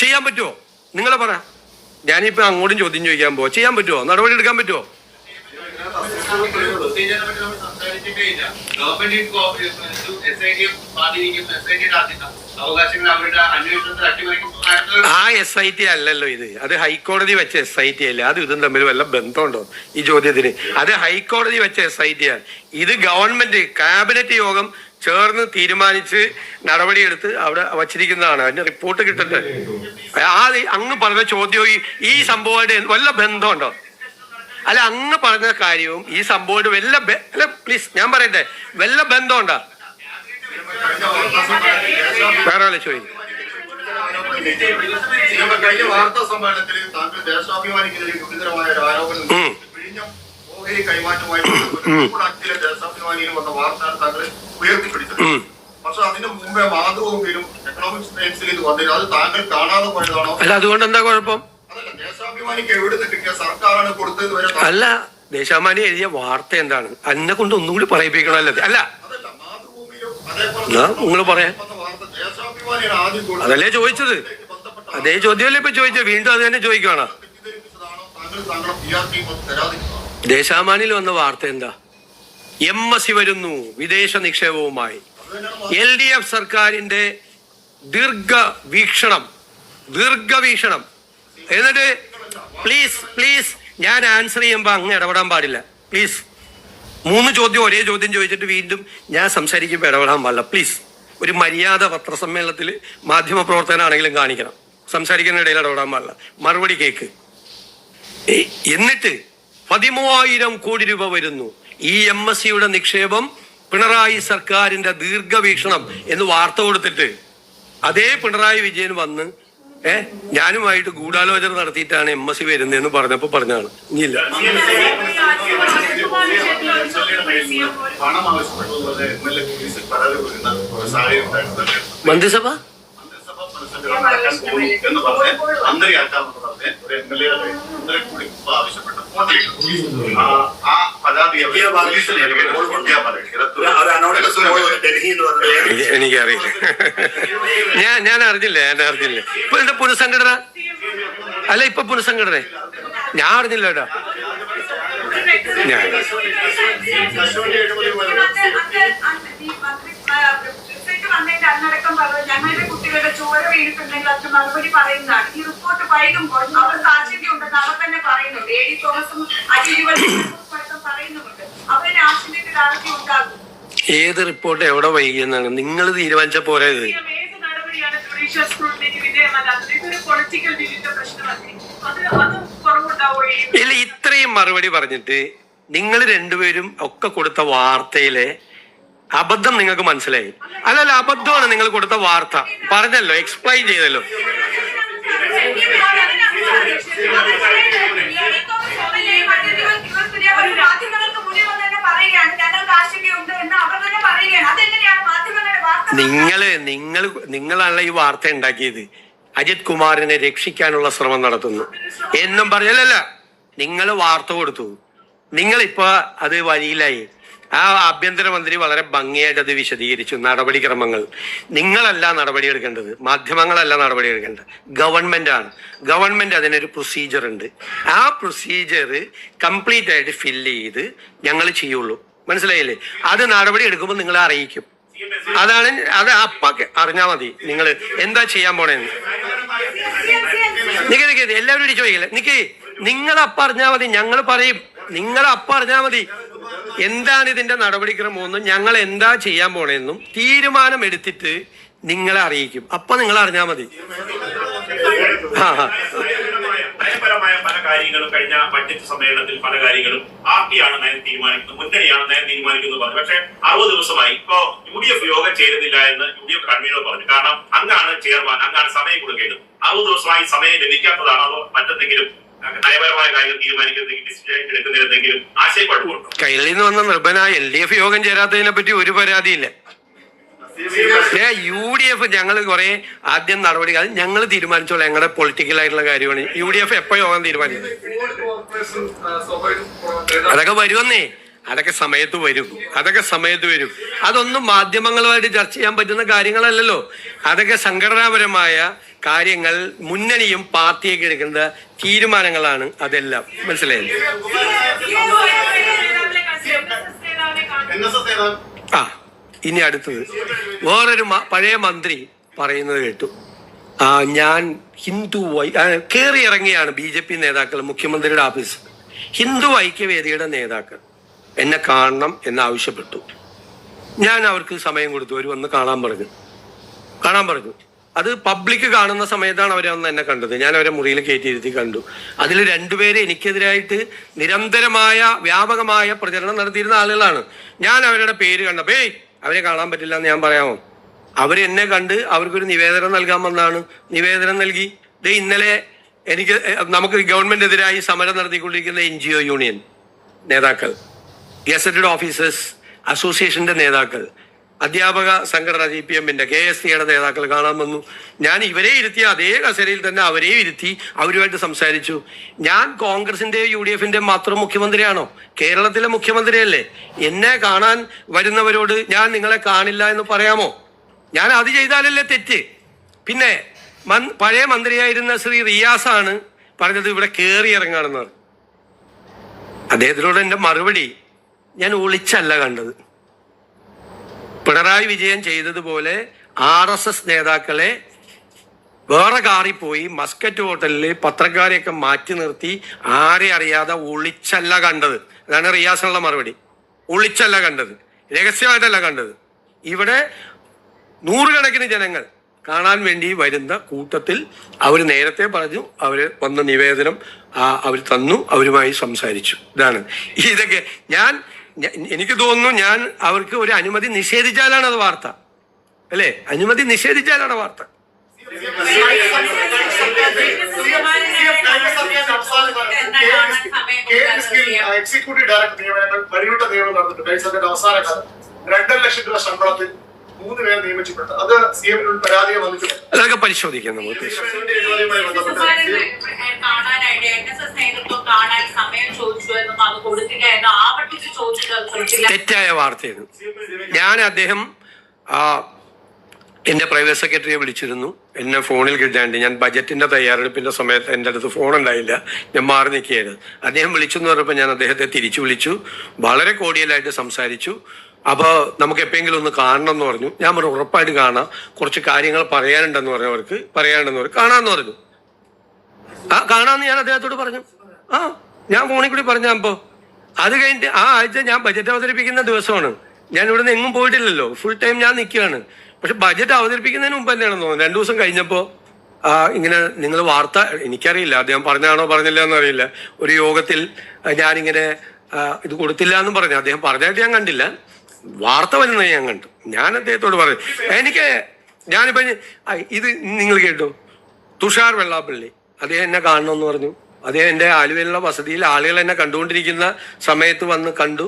ചെയ്യാൻ പറ്റുമോ? നിങ്ങളെ പറ. ഞാനിപ്പോ അങ്ങോട്ടും ചോദ്യം ചോദിക്കാൻ പോവാ, ചെയ്യാൻ പറ്റുമോ? നടപടി എടുക്കാൻ പറ്റുമോ? ആ SIT അല്ലല്ലോ ഇത്, അത് ഹൈക്കോടതി വെച്ച SIT അല്ലേ. അത് ഇതും തമ്മിൽ വല്ല ബന്ധമുണ്ടോ ഈ ചോദ്യത്തിന്? അത് ഹൈക്കോടതി വെച്ച SIT ആണ്. ഇത് ഗവൺമെന്റ് ക്യാബിനറ്റ് യോഗം ചേർന്ന് തീരുമാനിച്ച് നടപടിയെടുത്ത് അവിടെ വച്ചിരിക്കുന്നതാണ്. അതിന്റെ റിപ്പോർട്ട് കിട്ടട്ടെ. അങ്ങ് പറഞ്ഞ ചോദ്യവും ഈ സംഭവമായിട്ട് വല്ല ബന്ധമുണ്ടോ? അല്ല, അങ്ങ് പറഞ്ഞ കാര്യവും ഈ സംഭവമായിട്ട് അല്ല പ്ലീസ് ഞാൻ പറയട്ടെ, വല്ല ബന്ധമുണ്ടോ? വേറെ വല്ല ചോദിക്കും. കഴിഞ്ഞ വാർത്താ സമ്മേളനത്തിൽ താങ്കൾ ദേശാഭിമാനിക്കെതിരെ ഗുരുതരമായ ഒരു ആരോപണം ഓഹരി കൈമാറ്റമായി ദേശാഭിമാനിയിൽ വന്ന വാർത്തയാണ് താങ്കൾ ഉയർത്തിപ്പിടിച്ചത്. പക്ഷെ അതിന് മുമ്പേ മാതൃഭൂമിയിലും എക്കണോമിക്സ് ടൈംസിൽ ഇത് വന്നില്ല. അത് താങ്കൾ കാണാതെ പോയതാണോ? അല്ല, അതുകൊണ്ട് എന്താ കുഴപ്പം? അതല്ല, ദേശാഭിമാനിക്ക് എവിടുന്ന് കിട്ടിയ സർക്കാരാണ് കൊടുത്തത് വരെ അല്ല, ദേശാഭിമാനി എഴുതിയ വാർത്ത എന്താണ്? എന്നെ കൊണ്ട് ഒന്നും കൂടി പറയിപ്പിക്കണമല്ലോ. അല്ല, നിങ്ങൾ പറയാൻ അതല്ലേ ചോദിച്ചത്, അതേ ചോദ്യമല്ലേ ഇപ്പൊ ചോദിച്ചത്, വീണ്ടും അത് തന്നെ ചോദിക്കുകയാണ്. ദേശാഭിമാനിയിൽ വന്ന വാർത്ത എന്താ? MSc വരുന്നു വിദേശ നിക്ഷേപവുമായി. LDF സർക്കാരിന്റെ ദീർഘവീക്ഷണം. എന്നിട്ട് പ്ലീസ് ഞാൻ ആൻസർ ചെയ്യുമ്പോ അങ്ങ് ഇടപെടാൻ പാടില്ല. പ്ലീസ് 3 ചോദ്യം ഒരേ ചോദ്യം ചോദിച്ചിട്ട് വീണ്ടും ഞാൻ സംസാരിക്കുമ്പോൾ ഇടപെടാൻ പാടില്ല. പ്ലീസ് ഒരു മര്യാദ പത്രസമ്മേളനത്തിൽ മാധ്യമപ്രവർത്തകനാണെങ്കിലും കാണിക്കണം. സംസാരിക്കുന്ന ഇടയിൽ ഇടപെടാൻ പാടില്ല. മറുപടി കേക്ക്. എന്നിട്ട് 13,000 കോടി രൂപ വരുന്നു. ഈ MScയുടെ നിക്ഷേപം പിണറായി സർക്കാരിന്റെ ദീർഘവീക്ഷണം എന്ന് വാർത്ത കൊടുത്തിട്ട് അതേ പിണറായി വിജയൻ വന്ന് ഞാനുമായിട്ട് ഗൂഢാലോചന നടത്തിയിട്ടാണ് MSc വരുന്നതെന്ന് പറഞ്ഞപ്പോ പറഞ്ഞാണ്. ഇനിയില്ല, മന്ത്രിസഭ എനിക്കറിയില്ല. ഞാൻ അറിഞ്ഞില്ല. ഇപ്പൊ എന്താ പുനഃസംഘടന? അല്ല, ഇപ്പൊ പുനഃസംഘടന ഞാൻ അറിഞ്ഞില്ല കേട്ടോ. ഞാൻ അന്നടക്കം പറഞ്ഞു ഞങ്ങളുടെ കുട്ടികളുടെ ചോര വീണിട്ടുണ്ടെങ്കിൽ അതിന് മറുപടി പറയുന്നതാണ്. ഈ റിപ്പോർട്ട് വൈകുമ്പോൾ അവർക്ക് ആശങ്കയുണ്ട് കൊടുക്കുന്ന അവർ തന്നെ പറയുന്നുണ്ട്. AD തോമസും അജയ് പറയുന്നുമുണ്ട്. അവരുടെ രാഷ്ട്രീയത്തിൽ ആർത്തി ഉണ്ടാകും. ഏത് റിപ്പോർട്ട് എവിടെ വൈകിയെന്നാണ് നിങ്ങൾ തീരുമാനിച്ച പോരെ? ഇത് ഏത് നടപടിയാണ് ജുഡീഷ്യൽ സ്ക്രൂട്ടിനിക്ക് വിധേയമല്ലാത്തത്? ഇതൊരു പൊളിറ്റിക്കൽ ഡിലീറ്റ് പ്രശ്നമല്ലേ? അത് കുറവുണ്ടാവുകയും ഇല്ല. ഇത്രയും മറുപടി പറഞ്ഞിട്ട് നിങ്ങൾ രണ്ടുപേരും ഒക്കെ കൊടുത്ത വാർത്തയിലെ അബദ്ധം നിങ്ങൾക്ക് മനസ്സിലായി. അല്ലല്ല, അബദ്ധമാണ് നിങ്ങൾ കൊടുത്ത വാർത്ത. പറഞ്ഞല്ലോ, എക്സ്പ്ലെയിൻ ചെയ്തല്ലോ. നിങ്ങളാണല്ലോ ഈ വാർത്ത ഉണ്ടാക്കിയത്. അജിത് കുമാറിനെ രക്ഷിക്കാനുള്ള ശ്രമം നടത്തുന്നു എന്നും പറഞ്ഞല്ല. നിങ്ങൾ വാർത്ത കൊടുത്തു. നിങ്ങളിപ്പോ അത് വഴിയിലായി. ആ ആഭ്യന്തരമന്ത്രി വളരെ ഭംഗിയായിട്ട് അത് വിശദീകരിച്ചു. നടപടിക്രമങ്ങൾ നിങ്ങളല്ല നടപടി എടുക്കേണ്ടത്, മാധ്യമങ്ങളല്ല നടപടി എടുക്കേണ്ടത്, ഗവൺമെന്റ് ആണ്. ഗവൺമെന്റ് അതിനൊരു പ്രൊസീജിയർ ഉണ്ട്. ആ പ്രൊസീജിയർ കംപ്ലീറ്റ് ആയിട്ട് ഫില്ല് ചെയ്ത് ഞങ്ങൾ ചെയ്യുള്ളൂ. മനസ്സിലായില്ലേ? അത് നടപടി എടുക്കുമ്പോൾ നിങ്ങളെ അറിയിക്കും. അതാണ്. അത് അപ്പ അറിഞ്ഞാൽ മതി നിങ്ങൾ എന്താ ചെയ്യാൻ പോണേന്ന്. നിക്ക് എല്ലാവരും ഇടിച്ചു പോയില്ലേ? നിങ്ങൾ അപ്പ അറിഞ്ഞാൽ മതി, ഞങ്ങൾ പറയും. നിങ്ങൾ അപ്പ അറിഞ്ഞാൽ മതി എന്താണ് ഇതിന്റെ നടപടിക്രമമെന്നും ഞങ്ങൾ എന്താ ചെയ്യാൻ പോണേന്നും തീരുമാനം എടുത്തിട്ട് നിങ്ങളെ അറിയിക്കും. അപ്പൊ നിങ്ങൾ അറിഞ്ഞാൽ മതി. നയപരമായ പല കാര്യങ്ങളും കഴിഞ്ഞ ബഡ്ജറ്റ് സമ്മേളനത്തിൽ പല കാര്യങ്ങളും പാർട്ടിയാണ് നയം തീരുമാനിക്കുന്നത്, മുന്നണിയാണ് നയം തീരുമാനിക്കുന്നത് പറഞ്ഞു. പക്ഷെ 60 ദിവസമായി ഇപ്പോ UDF യോഗം ചേരുന്നില്ല എന്ന് UDF കൺവീനർ പറഞ്ഞു. കാരണം അങ്ങാണ് ചെയർമാൻ, അങ്ങാണ് സമയം കൊടുക്കേണ്ടത്. 60 ദിവസമായി സമയം ലഭിക്കാത്തതാണോ അതോ മറ്റെന്തെങ്കിലും നയപരമായ കാര്യങ്ങൾ തീരുമാനിക്കുന്നതെങ്കിലും ഡിസിഷൻ എടുക്കുന്നതിലെന്തെങ്കിലും ആശയക്കുഴപ്പമുണ്ടോ? കൈരളിൽ നിന്ന് വന്ന നിർഭനായ LDF യോഗം ചേരാത്തതിനെ പറ്റി ഒരു പരാതിയില്ല. UDF ഞങ്ങൾ കുറെ ആദ്യം നടപടി ഞങ്ങൾ തീരുമാനിച്ചോളാം. ഞങ്ങളുടെ പൊളിറ്റിക്കൽ ആയിട്ടുള്ള കാര്യമാണ്. UDF എപ്പോ യോഗം തീരുമാനിക്കും? അതൊക്കെ വരുമെന്നേ. അതൊക്കെ സമയത്ത് വരും. അതൊന്നും മാധ്യമങ്ങളുമായിട്ട് ചർച്ച ചെയ്യാൻ പറ്റുന്ന കാര്യങ്ങളല്ലല്ലോ. അതൊക്കെ സംഘടനാപരമായ കാര്യങ്ങൾ മുന്നണിയും പാർട്ടിയൊക്കെ എടുക്കുന്ന തീരുമാനങ്ങളാണ്. അതെല്ലാം മനസ്സിലായില്ലേ? ആ, ഇനി അടുത്തത് വേറൊരു പഴയ മന്ത്രി പറയുന്നത് കേട്ടു. ഞാൻ ഹിന്ദു കയറി ഇറങ്ങിയാണ് BJP നേതാക്കൾ മുഖ്യമന്ത്രിയുടെ ഓഫീസ്. ഹിന്ദു ഐക്യവേദിയുടെ നേതാക്കൾ എന്നെ കാണണം എന്നാവശ്യപ്പെട്ടു. ഞാൻ അവർക്ക് സമയം കൊടുത്തു. അവർ വന്ന് കാണാൻ പറഞ്ഞു. അത് പബ്ലിക് കാണുന്ന സമയത്താണ് അവരെ വന്ന് എന്നെ കണ്ടത്. ഞാൻ അവരെ മുറിയിൽ കയറ്റിയിരുത്തി കണ്ടു. അതിൽ 2 പേര് എനിക്കെതിരായിട്ട് നിരന്തരമായ വ്യാപകമായ പ്രചരണം നടത്തിയിരുന്ന ആളുകളാണ്. ഞാൻ അവരുടെ പേര് കണ്ടപ്പോ അവരെ കാണാൻ പറ്റില്ല എന്ന് ഞാൻ പറയാമോ? അവരെന്നെ കണ്ട് അവർക്കൊരു നിവേദനം നൽകാൻ വന്നാണ്. നിവേദനം നൽകി. ഇന്നലെ നമുക്ക് ഗവൺമെന്റിനെതിരായി സമരം നടത്തിക്കൊണ്ടിരിക്കുന്ന NGO യൂണിയൻ നേതാക്കൾ, ഗസറ്റഡ് ഓഫീസേഴ്സ് അസോസിയേഷന്റെ നേതാക്കൾ, അധ്യാപക സംഘടന GPMന്റെ KSCയുടെ നേതാക്കൾ കാണാൻ വന്നു. ഞാൻ ഇവരെ ഇരുത്തി അതേ കസേരയിൽ തന്നെ അവരെയും ഇരുത്തി അവരുമായിട്ട് സംസാരിച്ചു. ഞാൻ കോൺഗ്രസിന്റെ UDFന്റെ മാത്രം മുഖ്യമന്ത്രിയാണോ? കേരളത്തിലെ മുഖ്യമന്ത്രിയല്ലേ? എന്നെ കാണാൻ വരുന്നവരോട് ഞാൻ നിങ്ങളെ കാണില്ല എന്ന് പറയാമോ? ഞാൻ അത് ചെയ്താലല്ലേ തെറ്റ്? പിന്നെ പഴയ മന്ത്രിയായിരുന്ന ശ്രീ റിയാസാണ് പറഞ്ഞത് ഇവിടെ കയറി ഇറങ്ങാണെന്ന്. അദ്ദേഹത്തിനോട് എൻ്റെ മറുപടി, ഞാൻ ഒളിച്ചല്ല കണ്ടത്. പിണറായി വിജയൻ ചെയ്തതുപോലെ RSS നേതാക്കളെ വേറെ കാറിൽ പോയി മസ്കറ്റ് ഹോട്ടലിൽ പത്രക്കാരെയൊക്കെ മാറ്റി നിർത്തി ആരെ അറിയാതെ ഒളിച്ചല്ല കണ്ടത്. അതാണ് റിയാസിനുള്ള മറുപടി. ഒളിച്ചല്ല കണ്ടത്, രഹസ്യമായിട്ടല്ല കണ്ടത്. ഇവിടെ 100 കണക്കിന് ജനങ്ങൾ കാണാൻ വേണ്ടി വരുന്ന കൂട്ടത്തിൽ അവർ നേരത്തെ പറഞ്ഞു. അവർ വന്ന നിവേദനം അവർ തന്നു, അവരുമായി സംസാരിച്ചു. ഇതൊക്കെ എനിക്ക് തോന്നുന്നു ഞാൻ അവർക്ക് ഒരു അനുമതി നിഷേധിച്ചാലാണ് അത് വാർത്ത, അല്ലേ? അനുമതി നിഷേധിച്ചാലാണ് വാർത്ത. എക്സിക്യൂട്ടീവ് ഡയറക്ടർ നിയമനങ്ങൾ വഴിവിട്ട നിയമനം നടന്നിട്ടുണ്ട്. അവസാന കാലം 2.5 ലക്ഷം രൂപ ശമ്പളത്തിൽ 3 പേരെ നിയമിച്ചിട്ടുണ്ട്. അത് CM പരാതിയെ വന്നിട്ടുണ്ട്. അതൊക്കെ പരിശോധിക്കാം നമുക്ക്. തെറ്റായ വാർത്തയാണ്. അദ്ദേഹം എന്റെ പ്രൈവറ്റ് സെക്രട്ടറിയെ വിളിച്ചിരുന്നു. എന്നെ ഫോണിൽ കിട്ടാണ്ട് ഞാൻ ബജറ്റിന്റെ തയ്യാറെടുപ്പിന്റെ സമയത്ത് എൻ്റെ അടുത്ത് ഫോൺ ഉണ്ടായില്ല, ഞാൻ മാറി നിൽക്കുകയായിരുന്നു. അദ്ദേഹം വിളിച്ചെന്ന് പറഞ്ഞപ്പോൾ ഞാൻ അദ്ദേഹത്തെ തിരിച്ചു വിളിച്ചു. വളരെ കോഡിയലായിട്ട് സംസാരിച്ചു. അപ്പോൾ നമുക്ക് എപ്പോഴെങ്കിലും ഒന്ന് കാണണം എന്ന് പറഞ്ഞു. ഞാൻ പറഞ്ഞു ഉറപ്പായിട്ട് കാണാം, കുറച്ച് കാര്യങ്ങൾ പറയാനുണ്ടെന്ന് പറഞ്ഞവർക്ക് കാണാമെന്ന് പറഞ്ഞു. കാണാമെന്ന് ഞാൻ അദ്ദേഹത്തോട് പറഞ്ഞു. ഞാൻ ഫോണിൽ കൂടി പറഞ്ഞപ്പോ അത് കഴിഞ്ഞിട്ട് ആ ആഴ്ച ഞാൻ ബജറ്റ് അവതരിപ്പിക്കുന്ന ദിവസമാണ്. ഞാൻ ഇവിടെ നിന്ന് എങ്ങും പോയിട്ടില്ലല്ലോ, ഫുൾ ടൈം ഞാൻ നിൽക്കുകയാണ്. പക്ഷെ ബജറ്റ് അവതരിപ്പിക്കുന്നതിന് മുമ്പ് തന്നെയാണെന്ന് തോന്നുന്നു 2 ദിവസം കഴിഞ്ഞപ്പോൾ ഇങ്ങനെ നിങ്ങൾ വാർത്ത, എനിക്കറിയില്ല അദ്ദേഹം പറഞ്ഞാണോ പറഞ്ഞില്ല എന്നറിയില്ല, ഒരു യോഗത്തിൽ ഞാനിങ്ങനെ ഇത് കൊടുത്തില്ല എന്നും പറഞ്ഞു. അദ്ദേഹം പറഞ്ഞായിട്ട് ഞാൻ കണ്ടില്ല, വാർത്ത വരുന്നത് ഞാൻ കണ്ടു. ഞാൻ അദ്ദേഹത്തോട് പറഞ്ഞു, ഞാനിപ്പോൾ ഇത് നിങ്ങൾ കേട്ടു, തുഷാർ വെള്ളാപ്പള്ളി അദ്ദേഹം എന്നെ കാണണമെന്ന് പറഞ്ഞു. അദ്ദേഹം എൻ്റെ ആലുവയിലുള്ള വസതിയിൽ ആളുകൾ എന്നെ കണ്ടുകൊണ്ടിരിക്കുന്ന സമയത്ത് വന്ന് കണ്ടു,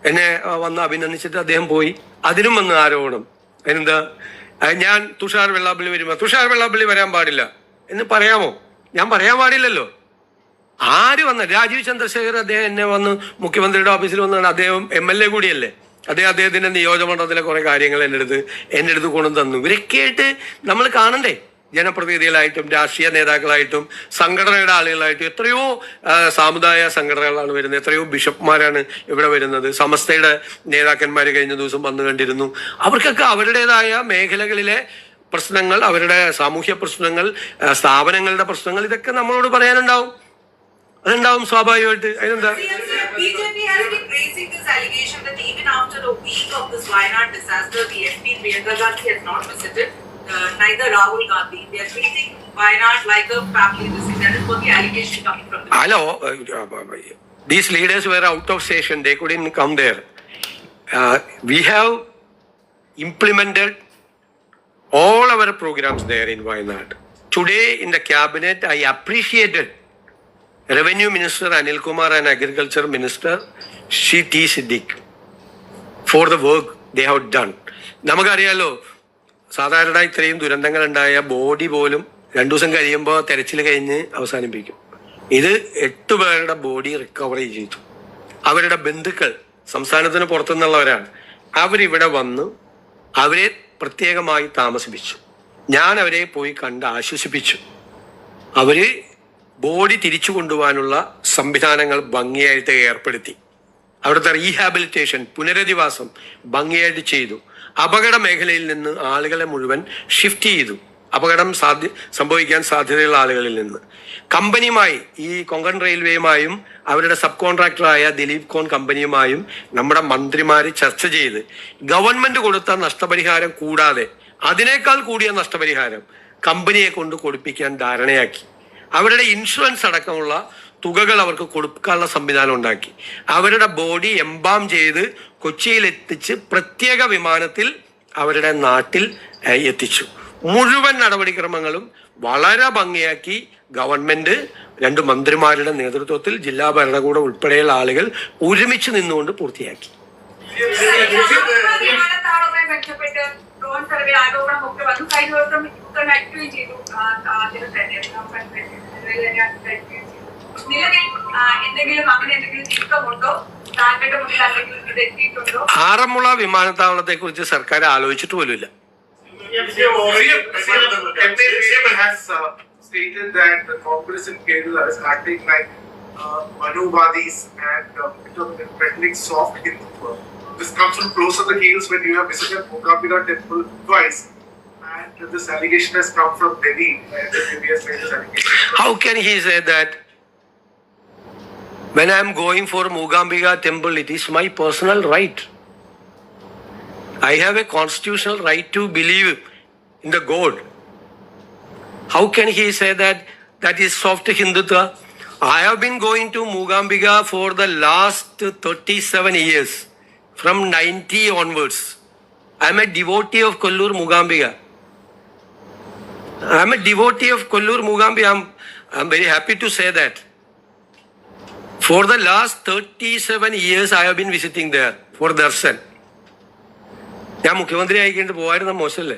എന്നെ വന്ന് അഭിനന്ദിച്ചിട്ട് അദ്ദേഹം പോയി. അതിനും വന്ന് ആരോപണം. എന്താ, ഞാൻ തുഷാർ വെള്ളാപ്പള്ളി വരുമ്പോൾ തുഷാർ വെള്ളാപ്പള്ളി വരാൻ പാടില്ല എന്ന് പറയാമോ? ഞാൻ പറയാൻ പാടില്ലല്ലോ. ആര് വന്ന രാജീവ് ചന്ദ്രശേഖർ അദ്ദേഹം എന്നെ വന്ന് മുഖ്യമന്ത്രിയുടെ ഓഫീസിൽ വന്നാണ്. അദ്ദേഹം MLA കൂടിയല്ലേ. അദ്ദേഹത്തിന്റെ നിയോജകമണ്ഡലത്തിലെ കുറെ കാര്യങ്ങൾ എൻ്റെ അടുത്ത് കൊണ്ടു തന്നു. ഇവരൊക്കെ ആയിട്ട് നമ്മൾ കാണണ്ടേ? ജനപ്രതിനിധികളായിട്ടും രാഷ്ട്രീയ നേതാക്കളായിട്ടും സംഘടനയുടെ ആളുകളായിട്ടും എത്രയോ സാമുദായിക സംഘടനകളാണ് വരുന്നത്, എത്രയോ ബിഷപ്പ്മാരാണ് ഇവിടെ വരുന്നത്. സമസ്തയുടെ നേതാക്കന്മാർ കഴിഞ്ഞ ദിവസം വന്നു കണ്ടിരുന്നു. അവർക്കൊക്കെ അവരുടേതായ മേഖലകളിലെ പ്രശ്നങ്ങൾ, അവരുടെ സാമൂഹ്യ പ്രശ്നങ്ങൾ, സ്ഥാപനങ്ങളുടെ പ്രശ്നങ്ങൾ, ഇതൊക്കെ നമ്മളോട് പറയാനുണ്ടാവും. അതുണ്ടാവും സ്വാഭാവികമായിട്ട്. അതിനെന്താ? BJP has been raising this allegation that even after a week of this Wayanad disaster, the MP Priyanka Gandhi has not visited. Neither Rahul Gandhi. They are treating Wayanad like a family visit. That is what the allegation coming from them. Hello, these leaders were out of station. They couldn't come there. We have implemented all our programs there in Wayanad. Today in the cabinet, I appreciated Revenue Minister Anil Kumar and Agriculture Minister T. Siddiq for the work they have done. നമുക്കറിയാലോ, സാധാരണ ഇത്രയും ദുരന്തങ്ങൾ ഉണ്ടായ body പോലും 2 ദിവസം കഴിയുമ്പോൾ തെരച്ചിൽ കഴിഞ്ഞ് അവസാനിപ്പിക്കും. ഇത് 8 പേരുടെ ബോഡി റിക്കവർ ചെയ്തു. അവരുടെ ബന്ധുക്കൾ സംസ്ഥാനത്തിന് പുറത്തുനിന്നുള്ളവരാണ്. അവരിവിടെ വന്ന് അവരെ പ്രത്യേകമായി താമസിപ്പിച്ചു. ഞാൻ അവരെ പോയി കണ്ട് ആശ്വസിപ്പിച്ചു. അവര് ബോഡി തിരിച്ചു കൊണ്ടുപോകാനുള്ള സംവിധാനങ്ങൾ ഭംഗിയായിട്ട് ഏർപ്പെടുത്തി. അവിടുത്തെ റീഹാബിലിറ്റേഷൻ, പുനരധിവാസം ഭംഗിയായിട്ട് ചെയ്തു. അപകട മേഖലയിൽ നിന്ന് ആളുകളെ മുഴുവൻ ഷിഫ്റ്റ് ചെയ്തു. അപകടം സംഭവിക്കാൻ സാധ്യതയുള്ള ആളുകളിൽ നിന്ന് കമ്പനിയുമായി, ഈ കൊങ്കൺ റെയിൽവേയുമായും അവരുടെ സബ് കോൺട്രാക്ടറായ ദിലീപ് കോൺ കമ്പനിയുമായും നമ്മുടെ മന്ത്രിമാര് ചർച്ച ചെയ്ത് ഗവൺമെന്റ് കൊടുത്ത നഷ്ടപരിഹാരം കൂടാതെ അതിനേക്കാൾ കൂടിയ നഷ്ടപരിഹാരം കമ്പനിയെ കൊണ്ട് കൊടുപ്പിക്കാൻ ധാരണയാക്കി. അവരുടെ ഇൻഷുറൻസ് അടക്കമുള്ള തുകകൾ അവർക്ക് കൊടുക്കാനുള്ള സംവിധാനം ഉണ്ടാക്കി. അവരുടെ ബോഡി എംബാം ചെയ്ത് കൊച്ചിയിൽ എത്തിച്ച് പ്രത്യേക വിമാനത്തിൽ അവരുടെ നാട്ടിൽ എത്തിച്ചു. മുഴുവൻ നടപടിക്രമങ്ങളും വളരെ ഭംഗിയാക്കി ഗവൺമെന്റ് 2 മന്ത്രിമാരുടെ നേതൃത്വത്തിൽ ജില്ലാ ഭരണകൂടം ഉൾപ്പെടെയുള്ള ആളുകൾ ഒരുമിച്ച് നിന്നുകൊണ്ട് പൂർത്തിയാക്കി. ഡ്രോൺ സർവേ ആരോപണമൊക്കെ വന്നു. കഴിഞ്ഞ ദിവസം അയക്കുകയും ചെയ്തു. നിലവിൽ എന്തെങ്കിലും അങ്ങനെ എന്തെങ്കിലും നീക്കമുണ്ടോ? താങ്കളുടെ മുന്നിൽ അല്ലെങ്കിൽ ഇത് എത്തിയിട്ടുണ്ടോ? ആറന്മുള വിമാനത്താവളത്തെ കുറിച്ച് സർക്കാർ ആലോചിച്ചിട്ട് പോലുമില്ല. Stated that the Congress in Kerala is acting like Manuvadis and threatening soft Hindutva. This comes from close to the heels when you have visited Mookambika temple twice, and this allegation has come from Delhi. How can he say that? When I am going for Mookambika temple, it is my personal right. I have a constitutional right to believe in the God. How can he say that that is soft Hindutva? I have been going to Mookambika for the last 37 years, from 90 onwards. I am a devotee of Kollur Mookambika. I am a devotee of Kollur Mookambika. I am very happy to say that. For the last 37 years, I have been visiting there for darshan. ഞാൻ മുഖ്യമന്ത്രി ആയിക്കൊണ്ട് പോകായിരുന്ന മോശമല്ലേ?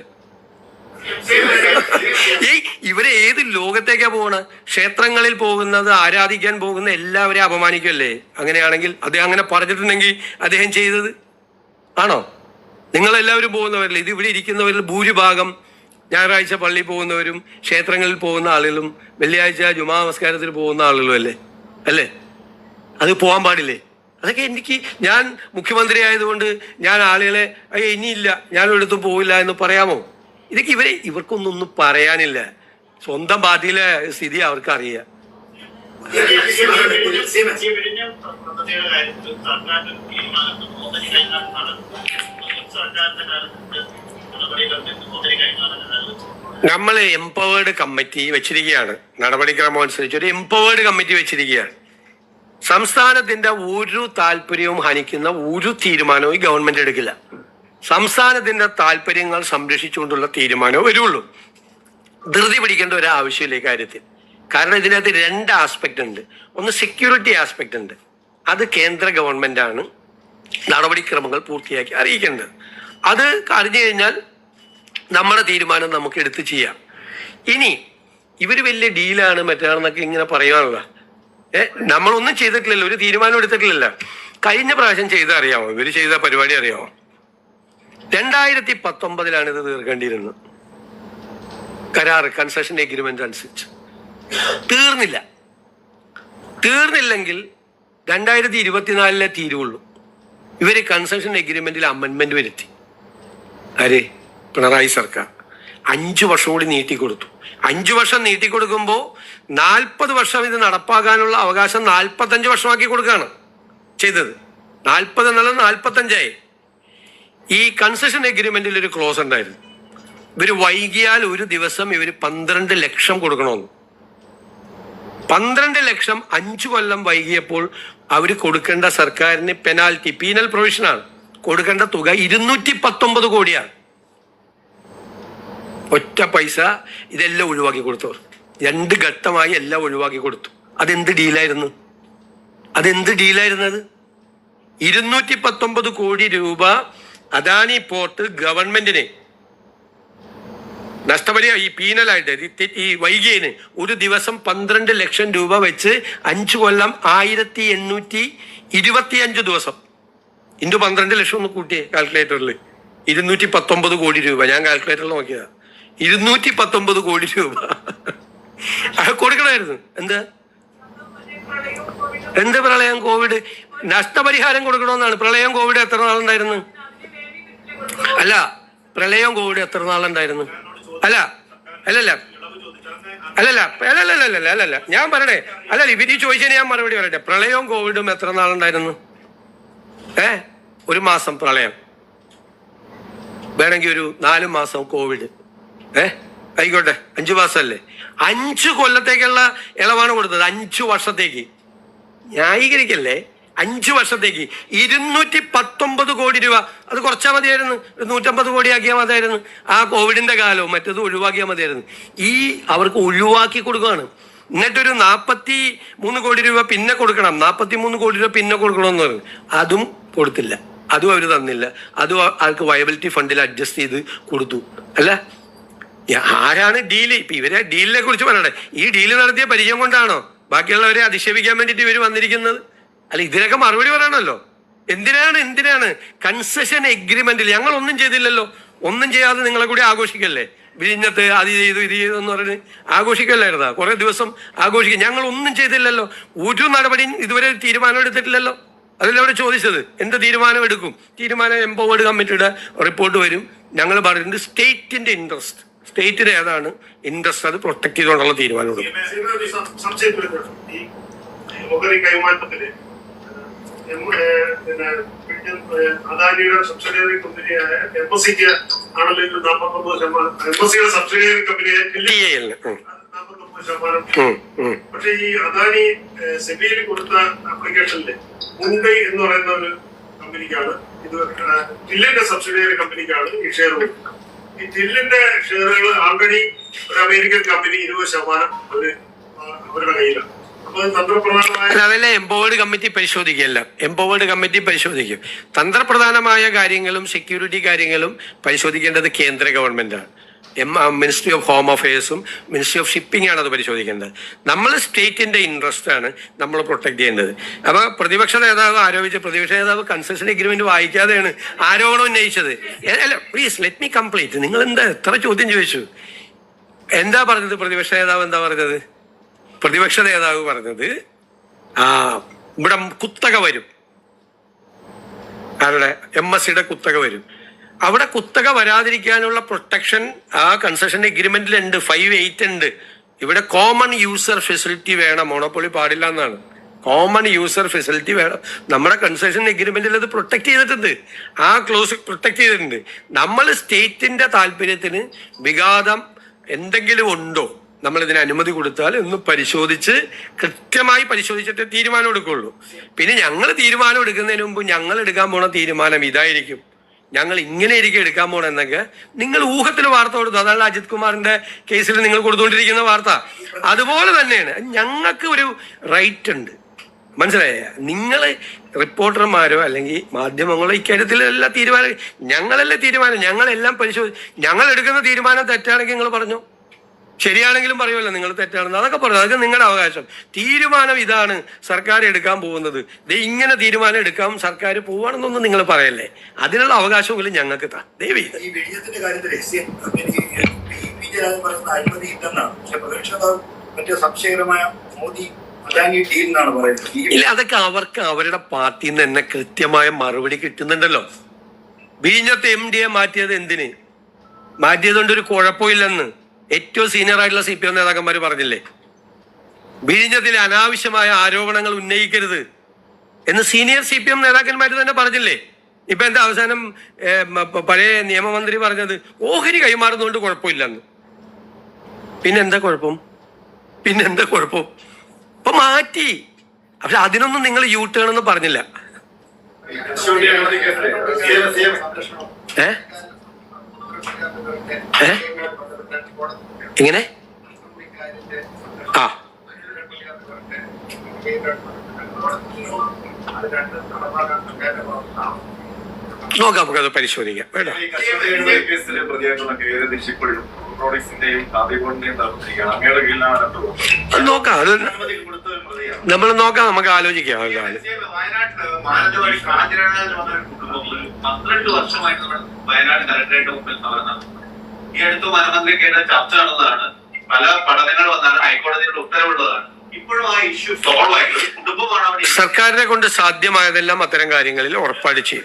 ഇവരെ ഏത് ലോകത്തേക്കാ പോകണ? ക്ഷേത്രങ്ങളിൽ പോകുന്നത്, ആരാധിക്കാൻ പോകുന്ന എല്ലാവരെയും അപമാനിക്കുമല്ലേ? അങ്ങനെയാണെങ്കിൽ അദ്ദേഹം അങ്ങനെ പറഞ്ഞിട്ടുണ്ടെങ്കിൽ അദ്ദേഹം ചെയ്തത് ആണോ? നിങ്ങളെല്ലാവരും പോകുന്നവരല്ലേ? ഇത് ഇവിടെ ഇരിക്കുന്നവരിൽ ഭൂരിഭാഗം ഞായറാഴ്ച പള്ളിയിൽ പോകുന്നവരും ക്ഷേത്രങ്ങളിൽ പോകുന്ന ആളുകളും വെള്ളിയാഴ്ച ജുമാ നമസ്കാരത്തിൽ പോകുന്ന ആളുകളും അല്ലേ? അത് പോകാൻ പാടില്ലേ? അതൊക്കെ ഞാൻ മുഖ്യമന്ത്രി ആയതുകൊണ്ട് ഞാൻ ആളുകളെ ഇനിയില്ല, ഞാൻ ഒരിടത്തും പോവില്ല എന്ന് പറയാമോ? ഇതൊക്കെ ഇവർക്കൊന്നും പറയാനില്ല. സ്വന്തം പാർട്ടിയിലെ സ്ഥിതി അവർക്ക് അറിയാം. നമ്മൾ എംപവേർഡ് കമ്മിറ്റി വെച്ചിരിക്കുകയാണ്. നടപടിക്രമം അനുസരിച്ച് ഒരു എംപവേർഡ് കമ്മിറ്റി വെച്ചിരിക്കുകയാണ്. സംസ്ഥാനത്തിന്റെ ഒരു താല്പര്യവും ഹനിക്കുന്ന ഒരു തീരുമാനവും ഈ ഗവൺമെന്റ് എടുക്കില്ല. സംസ്ഥാനത്തിന്റെ താല്പര്യങ്ങൾ സംരക്ഷിച്ചുകൊണ്ടുള്ള തീരുമാനവും വരുള്ളൂ. ധൃതി പിടിക്കേണ്ട ഒരു ആവശ്യമില്ല ഈ കാര്യത്തിൽ. കാരണം ഇതിനകത്ത് രണ്ട് ആസ്പെക്ട് ഉണ്ട്. ഒന്ന് സെക്യൂരിറ്റി ആസ്പെക്ട് ഉണ്ട്. അത് കേന്ദ്ര ഗവൺമെന്റാണ് നടപടിക്രമങ്ങൾ പൂർത്തിയാക്കി അറിയിക്കേണ്ടത്. അത് അറിഞ്ഞു കഴിഞ്ഞാൽ നമ്മുടെ തീരുമാനം നമുക്ക് എടുത്ത് ചെയ്യാം. ഇനി ഇവർ വലിയ ഡീലാണ് മറ്റാണെന്നൊക്കെ ഇങ്ങനെ പറയാനുള്ള നമ്മളൊന്നും ചെയ്തിട്ടില്ലല്ലോ, ഒരു തീരുമാനം എടുത്തിട്ടില്ലല്ലോ. കഴിഞ്ഞ പ്രാവശ്യം ചെയ്ത അറിയാമോ? ഇവർ ചെയ്ത പരിപാടി അറിയാമോ? 2019 ഇത് തീർക്കേണ്ടിയിരുന്നത്. കരാർ കൺസെഷൻ എഗ്രിമെന്റ് അനുസരിച്ച് തീർന്നില്ലെങ്കിൽ 2024 തീരുള്ളൂ. ഇവര് കൺസെഷൻ എഗ്രിമെന്റിൽ അമെന്റ്മെന്റ് വരുത്തി. ആര്? പിണറായി സർക്കാർ 5 വർഷം കൂടി നീട്ടിക്കൊടുത്തു. 5 വർഷം നീട്ടിക്കൊടുക്കുമ്പോൾ 40 വർഷം ഇത് നടപ്പാക്കാനുള്ള അവകാശം 45 വർഷമാക്കി കൊടുക്കുകയാണ് ചെയ്തത്. 40 എന്നുള്ളത് 45ആയി. ഈ കൺസെഷൻ എഗ്രിമെന്റിൽ ഒരു ക്ലോസ് ഉണ്ടായിരുന്നു. ഇവർ വൈകിയാൽ ഒരു ദിവസം ഇവർ 12 ലക്ഷം കൊടുക്കണമെന്ന്. 12 ലക്ഷം 5 കൊല്ലം വൈകിയപ്പോൾ അവർ കൊടുക്കേണ്ട സർക്കാരിന് പെനാൽറ്റി, പീനൽ പ്രൊവിഷനാണ്, കൊടുക്കേണ്ട തുക 219 കോടിയാണ്. ഒറ്റ പൈസ ഇതെല്ലാം ഒഴിവാക്കി കൊടുത്തവർ. 2 ഘട്ടമായി എല്ലാം ഒഴിവാക്കി കൊടുത്തു. അതെന്ത് ഡീലായിരുന്നു? അത് 219 കോടി രൂപ അദാനി പോർട്ട് ഗവൺമെന്റിന് നഷ്ടപരിഹാരം ഈ പീനലായിട്ട് ഈ വൈകിയതിന് ഒരു ദിവസം 12 ലക്ഷം രൂപ വെച്ച് 5 കൊല്ലം 1825 ദിവസം ഇൻറ്റു 12 ലക്ഷം ഒന്ന് കൂട്ടിയേ കാൽക്കുലേറ്ററിൽ. 219 കോടി രൂപ. ഞാൻ കാൽക്കുലേറ്ററിൽ നോക്കിയതാ. 219 കോടി രൂപ കൊടുക്കണമായിരുന്നു. എന്ത് പ്രളയം കോവിഡ് നഷ്ടപരിഹാരം കൊടുക്കണമെന്നാണ്. പ്രളയം കോവിഡ് എത്ര നാളുണ്ടായിരുന്നു? അല്ല, പ്രളയം കോവിഡ് എത്ര നാളുണ്ടായിരുന്നു? അല്ലല്ല ഞാൻ പറയണേ. അല്ലല്ല, ഇവര് ചോദിച്ചതിന് ഞാൻ മറുപടി പറയട്ടെ. പ്രളയവും കോവിഡും എത്ര നാളുണ്ടായിരുന്നു? 1 മാസം പ്രളയം, വേണമെങ്കിൽ ഒരു 4 മാസം കോവിഡ്. ആയിക്കോട്ടെ, 5 മാസമല്ലേ? 5 കൊല്ലത്തേക്കുള്ള ഇളവാണ് കൊടുത്തത്. 5 വർഷത്തേക്ക് ന്യായീകരിക്കല്ലേ. 5 വർഷത്തേക്ക് 219 കോടി രൂപ. അത് കുറച്ചാൽ മതിയായിരുന്നു. 150 കോടി ആക്കിയാൽ മതിയായിരുന്നു. ആ കോവിഡിന്റെ കാലവും മറ്റത് ഒഴിവാക്കിയാൽ മതിയായിരുന്നു. അവർക്ക് ഒഴിവാക്കി കൊടുക്കുകയാണ്. എന്നിട്ടൊരു 43 കോടി രൂപ പിന്നെ കൊടുക്കണം, 43 കോടി രൂപ പിന്നെ കൊടുക്കണമെന്ന് പറഞ്ഞു. അതും കൊടുത്തില്ല, അതും അവർ തന്നില്ല. അതും അവർക്ക് വയബിലിറ്റി ഫണ്ടിൽ അഡ്ജസ്റ്റ് ചെയ്ത് കൊടുത്തു. അല്ല, ആരാണ് ഡീല്? ഇപ്പൊ ഇവരെ ഡീലിനെ കുറിച്ച് പറയട്ടെ. ഈ ഡീല് നടത്തിയ പരിചയം കൊണ്ടാണോ ബാക്കിയുള്ളവരെ അധിക്ഷേപിക്കാൻ വേണ്ടിയിട്ട് ഇവർ വന്നിരിക്കുന്നത്? അല്ല, ഇതിനൊക്കെ മറുപടി പറയണമല്ലോ. എന്തിനാണ് കൺസെഷൻ എഗ്രിമെന്റിൽ ഞങ്ങൾ ഒന്നും ചെയ്തില്ലല്ലോ, ഒന്നും ചെയ്യാതെ നിങ്ങളെ കൂടി ആഘോഷിക്കല്ലേ? വിഴിഞ്ഞത്ത് അത് ചെയ്തു ഇത് ചെയ്തു എന്ന് പറഞ്ഞ് ആഘോഷിക്കല്ലായിരുന്നാ? കുറെ ദിവസം ആഘോഷിക്കും. ഞങ്ങൾ ഒന്നും ചെയ്തില്ലല്ലോ, ഒരു നടപടിയും ഇതുവരെ തീരുമാനം എടുത്തിട്ടില്ലല്ലോ. അതിൽ അവിടെ ചോദിച്ചത് എന്ത് തീരുമാനം എടുക്കും? തീരുമാനം എംപവേർഡ് കമ്മിറ്റിയുടെ റിപ്പോർട്ട് വരും. ഞങ്ങൾ പറയുന്നത് സ്റ്റേറ്റിന്റെ ഇൻട്രസ്റ്റ്, സ്റ്റേറ്റിന് ഏതാണ് ഇൻട്രസ്റ്റ് അത് പ്രൊട്ടക്ട് ചെയ്തുകൊണ്ടുള്ള തീരുമാനം എടുക്കും. കൈമാറ്റത്തില് അദാനിയുടെ സബ്സിഡിയറി കമ്പനിയായ എംബസിക്ക് ആണല്ലോ 49%. എംബസിയുടെ സബ്സിഡിയറി കമ്പനിയായ 49%. പക്ഷെ ഈ അദാനി സെബിയിൽ കൊടുത്ത ആപ്ലിക്കേഷനില് മുംബൈ എന്ന് പറയുന്ന ഒരു കമ്പനിക്കാണ് ഇത്, ടില്ലിന്റെ സബ്സിഡിയറി കമ്പനിക്കാണ് ഈ ഷെയർ കൊടുക്കുന്നത്. ഈ ടില്ലിന്റെ ഷെയറുകൾ ആൾറെഡി ഒരു അമേരിക്കൻ കമ്പനി 20% അവരുടെ കയ്യിലാണ്. അല്ല, അതെല്ലാം എംപവേർഡ് കമ്മിറ്റി പരിശോധിക്കുകയല്ല. എംപവേർഡ് കമ്മിറ്റി പരിശോധിക്കും. തന്ത്രപ്രധാനമായ കാര്യങ്ങളും സെക്യൂരിറ്റി കാര്യങ്ങളും പരിശോധിക്കേണ്ടത് കേന്ദ്ര ഗവൺമെന്റാണ്. മിനിസ്ട്രി ഓഫ് ഹോം അഫയേഴ്സും മിനിസ്ട്രി ഓഫ് ഷിപ്പിംഗ് ആണ് അത് പരിശോധിക്കേണ്ടത്. നമ്മൾ സ്റ്റേറ്റിന്റെ ഇൻട്രസ്റ്റ് ആണ് നമ്മൾ പ്രൊട്ടക്ട് ചെയ്യേണ്ടത്. അപ്പൊ പ്രതിപക്ഷ നേതാവ് ആരോപിച്ച പ്രതിപക്ഷ നേതാവ് കൺസെഷൻ എഗ്രിമെന്റ് വായിക്കാതെയാണ് ആരോപണം ഉന്നയിച്ചത്. അല്ല, പ്ലീസ് ലെറ്റ് മീ കംപ്ലീറ്റ്. നിങ്ങൾ എത്ര ചോദ്യം ചോദിച്ചു? എന്താ പറഞ്ഞത് പ്രതിപക്ഷ നേതാവ്? പ്രതിപക്ഷ നേതാവ് പറഞ്ഞത് ഇവിടെ കുത്തക വരും, അവരുടെ MSCയുടെ കുത്തക വരും. അവിടെ കുത്തക വരാതിരിക്കാനുള്ള പ്രൊട്ടക്ഷൻ ആ കൺസെഷൻ എഗ്രിമെന്റിലുണ്ട്, 5(8) ഉണ്ട്. ഇവിടെ കോമൺ യൂസർ ഫെസിലിറ്റി വേണം, മോണോപ്പൊളി പാടില്ല എന്നാണ്. കോമൺ യൂസർ ഫെസിലിറ്റി വേണം. നമ്മുടെ കൺസെഷൻ എഗ്രിമെന്റിൽ അത് പ്രൊട്ടക്ട് ചെയ്തിട്ടുണ്ട്, ആ ക്ലോസ് പ്രൊട്ടക്ട് ചെയ്തിട്ടുണ്ട്. നമ്മൾ സ്റ്റേറ്റിന്റെ താല്പര്യത്തിന് വിഘാതം എന്തെങ്കിലും ഉണ്ടോ, നമ്മളിതിന് അനുമതി കൊടുത്താൽ ഒന്ന് പരിശോധിച്ച് കൃത്യമായി പരിശോധിച്ചിട്ട് തീരുമാനം എടുക്കുള്ളൂ. പിന്നെ ഞങ്ങൾ തീരുമാനം എടുക്കുന്നതിന് മുമ്പ് ഞങ്ങൾ എടുക്കാൻ പോണ തീരുമാനം ഇതായിരിക്കും, ഞങ്ങൾ ഇങ്ങനെ ആയിരിക്കും എടുക്കാൻ പോണെന്നൊക്കെ നിങ്ങൾ ഊഹത്തിന് വാർത്ത കൊടുത്തു. അതാണ് അജിത് കുമാറിന്റെ കേസിൽ നിങ്ങൾ കൊടുത്തുകൊണ്ടിരിക്കുന്ന വാർത്ത. അതുപോലെ തന്നെയാണ് ഞങ്ങൾക്ക് ഒരു റൈറ്റ് ഉണ്ട്, മനസ്സിലായ? നിങ്ങൾ റിപ്പോർട്ടർമാരോ അല്ലെങ്കിൽ മാധ്യമങ്ങളോ ഇക്കാര്യത്തിൽ എല്ലാ തീരുമാനം ഞങ്ങളല്ലേ തീരുമാനം, ഞങ്ങളെല്ലാം ഞങ്ങൾ എടുക്കുന്ന തീരുമാനം തെറ്റാണെങ്കിൽ നിങ്ങൾ പറഞ്ഞു, ശരിയാണെങ്കിലും പറയുമല്ലോ നിങ്ങൾ തെറ്റാണെന്ന്, അതൊക്കെ പറഞ്ഞു, അതൊക്കെ നിങ്ങളുടെ അവകാശം. തീരുമാനം ഇതാണ് സർക്കാർ എടുക്കാൻ പോകുന്നത്, ഇങ്ങനെ തീരുമാനം എടുക്കാം സർക്കാർ പോവാണെന്നൊന്നും നിങ്ങൾ പറയല്ലേ. അതിനുള്ള അവകാശമെങ്കിലും ഞങ്ങൾക്ക് താ ദേവി. ഈ വെടിയത്തിന്റെ കാര്യത്തിൽ അഴിമതി ഇല്ലെന്നാണ്, പക്ഷെ പ്രതിപക്ഷ മറ്റേ സംശയകരമായ മോദി അദാനി ഡീൽ എന്നാണ് പറയുന്നത്. ഇല്ല, അതൊക്കെ അവർക്ക് അവരുടെ പാർട്ടിയിൽ നിന്ന് തന്നെ കൃത്യമായ മറുപടി കിട്ടുന്നുണ്ടല്ലോ. വിഴിഞ്ഞത്തെ MD മാറ്റിയത് എന്തിന് മാറ്റിയതുകൊണ്ട് ഒരു കുഴപ്പമില്ലെന്ന് ഏറ്റവും സീനിയർ ആയിട്ടുള്ള CPM നേതാക്കന്മാർ പറഞ്ഞില്ലേ? വിഴിഞ്ഞത്തിൽ അനാവശ്യമായ ആരോപണങ്ങൾ ഉന്നയിക്കരുത് എന്ന് സീനിയർ CPM നേതാക്കന്മാർ തന്നെ പറഞ്ഞില്ലേ? ഇപ്പൊ എന്താ അവസാനം പഴയ നിയമമന്ത്രി പറഞ്ഞത് ഓഹരി കൈമാറുന്നതുകൊണ്ട് കുഴപ്പമില്ലെന്ന്. പിന്നെന്താ കുഴപ്പം? ഇപ്പൊ മാറ്റി. പക്ഷെ അതിനൊന്നും നിങ്ങൾ U-turn എന്ന് പറഞ്ഞില്ല. എങ്ങനെ? ആ നോക്കാം, നമുക്കത് പരിശോധിക്കാം. നോക്കാം, അത് നമ്മൾ നോക്കാം, നമുക്ക് ആലോചിക്കാം. മാനന്തവാടി കാഞ്ഞിരനാഥിൽ വന്ന ഒരു കുടുംബം 12 വർഷമായിട്ട് നമ്മൾ വയനാട് കലക്ടറേറ്റ് മുമ്പിൽ നടന്നത്. ഈ അടുത്ത് വനമന്ത്രിക്കേണ്ട ചർച്ച നടന്നതാണ്, പല പഠനങ്ങൾ വന്നാണ്, ഹൈക്കോടതിയുടെ ഉത്തരവുള്ളതാണ്. ഇപ്പോഴും ആ ഇഷ്യൂ സോൾവ് ആയിട്ടുള്ള കുടുംബമാണ് അവിടെ. സർക്കാരിനെ കൊണ്ട് സാധ്യമായതെല്ലാം അത്തരം കാര്യങ്ങളിൽ ഉറപ്പാട് ചെയ്യും.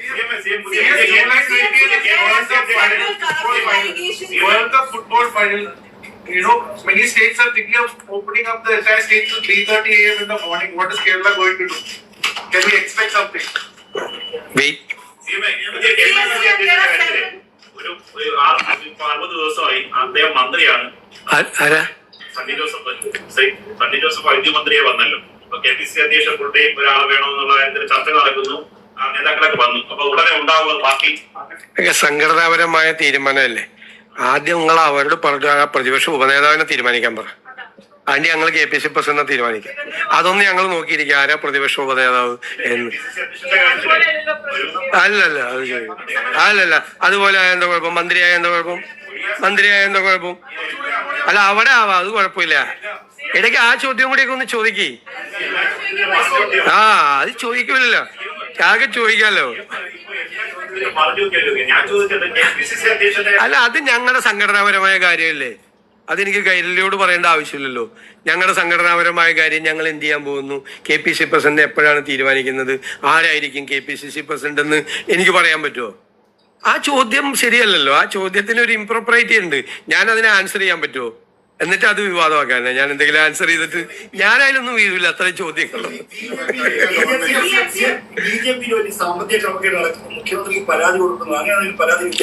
Football final. You know, many states are thinking of opening up the entire state to 3:30 a.m. in the morning. What is Kerala going to do? Can we expect something? Wait. ഒരു 60 ദിവസമായി അദ്ദേഹം മന്ത്രിയാണ്. ആരാ? സണ്ണി ജോസഫ് വൈദ്യുതി മന്ത്രിയെ വന്നല്ലോ. അപ്പൊ KPCC അധ്യക്ഷൻ ഫുൾടൈം ഒരാൾ വേണമെന്നുള്ള കാര്യത്തിൽ ചർച്ച നടക്കുന്നു, നേതാക്കളൊക്കെ വന്നു. അപ്പൊ ഉടനെ ഉണ്ടാവുക പാർട്ടി സംഘടനാപരമായ തീരുമാനമല്ലേ. ആദ്യം നിങ്ങൾ അവരോട് പറഞ്ഞ പ്രതിപക്ഷ ഉപനേതാവിനെ തീരുമാനിക്കാൻ പറ. അതിന് ഞങ്ങൾ KPCC പ്രസിഡന്റിനെ തീരുമാനിക്കാം. അതൊന്നും ഞങ്ങൾ നോക്കിയിരിക്കുക ആരാ പ്രതിപക്ഷ ഉപനേതാവ് എന്ന്. അല്ലല്ല അതുപോലെ ആയ എന്താ കുഴപ്പം? മന്ത്രിയായ എന്താ കുഴപ്പം? അല്ല, അവിടെ ആവാം, അത് കുഴപ്പമില്ല. ഇടയ്ക്ക് ആ ചോദ്യം കൂടിയൊക്കെ ഒന്ന് ചോദിക്കേ. അത് ചോദിക്കില്ലല്ലോ, ആകെ ചോദിക്കാലോ. അല്ല, അത് ഞങ്ങളുടെ സംഘടനാപരമായ കാര്യമല്ലേ, അതെനിക്ക് കൈരളിയോട് പറയേണ്ട ആവശ്യമില്ലല്ലോ. ഞങ്ങളുടെ സംഘടനാപരമായ കാര്യം ഞങ്ങൾ എന്ത് ചെയ്യാൻ പോകുന്നു, KPCC പ്രസിഡന്റ് എപ്പോഴാണ് തീരുമാനിക്കുന്നത്, ആരായിരിക്കും KPCC പ്രസിഡന്റ് എന്ന് എനിക്ക് പറയാൻ പറ്റുമോ? ആ ചോദ്യം ശരിയല്ലല്ലോ, ആ ചോദ്യത്തിന് ഒരു ഇംപ്രോപ്പറൈറ്റി ഉണ്ട്. ഞാൻ അതിനെ ആൻസർ ചെയ്യാൻ പറ്റുമോ? എന്നിട്ട് അത് വിവാദമാക്കാനാ ഞാൻ എന്തെങ്കിലും ആൻസർ ചെയ്തിട്ട് ഞാൻ അതിലൊന്നും വീഴില്ല. അത്രയും ചോദ്യങ്ങൾ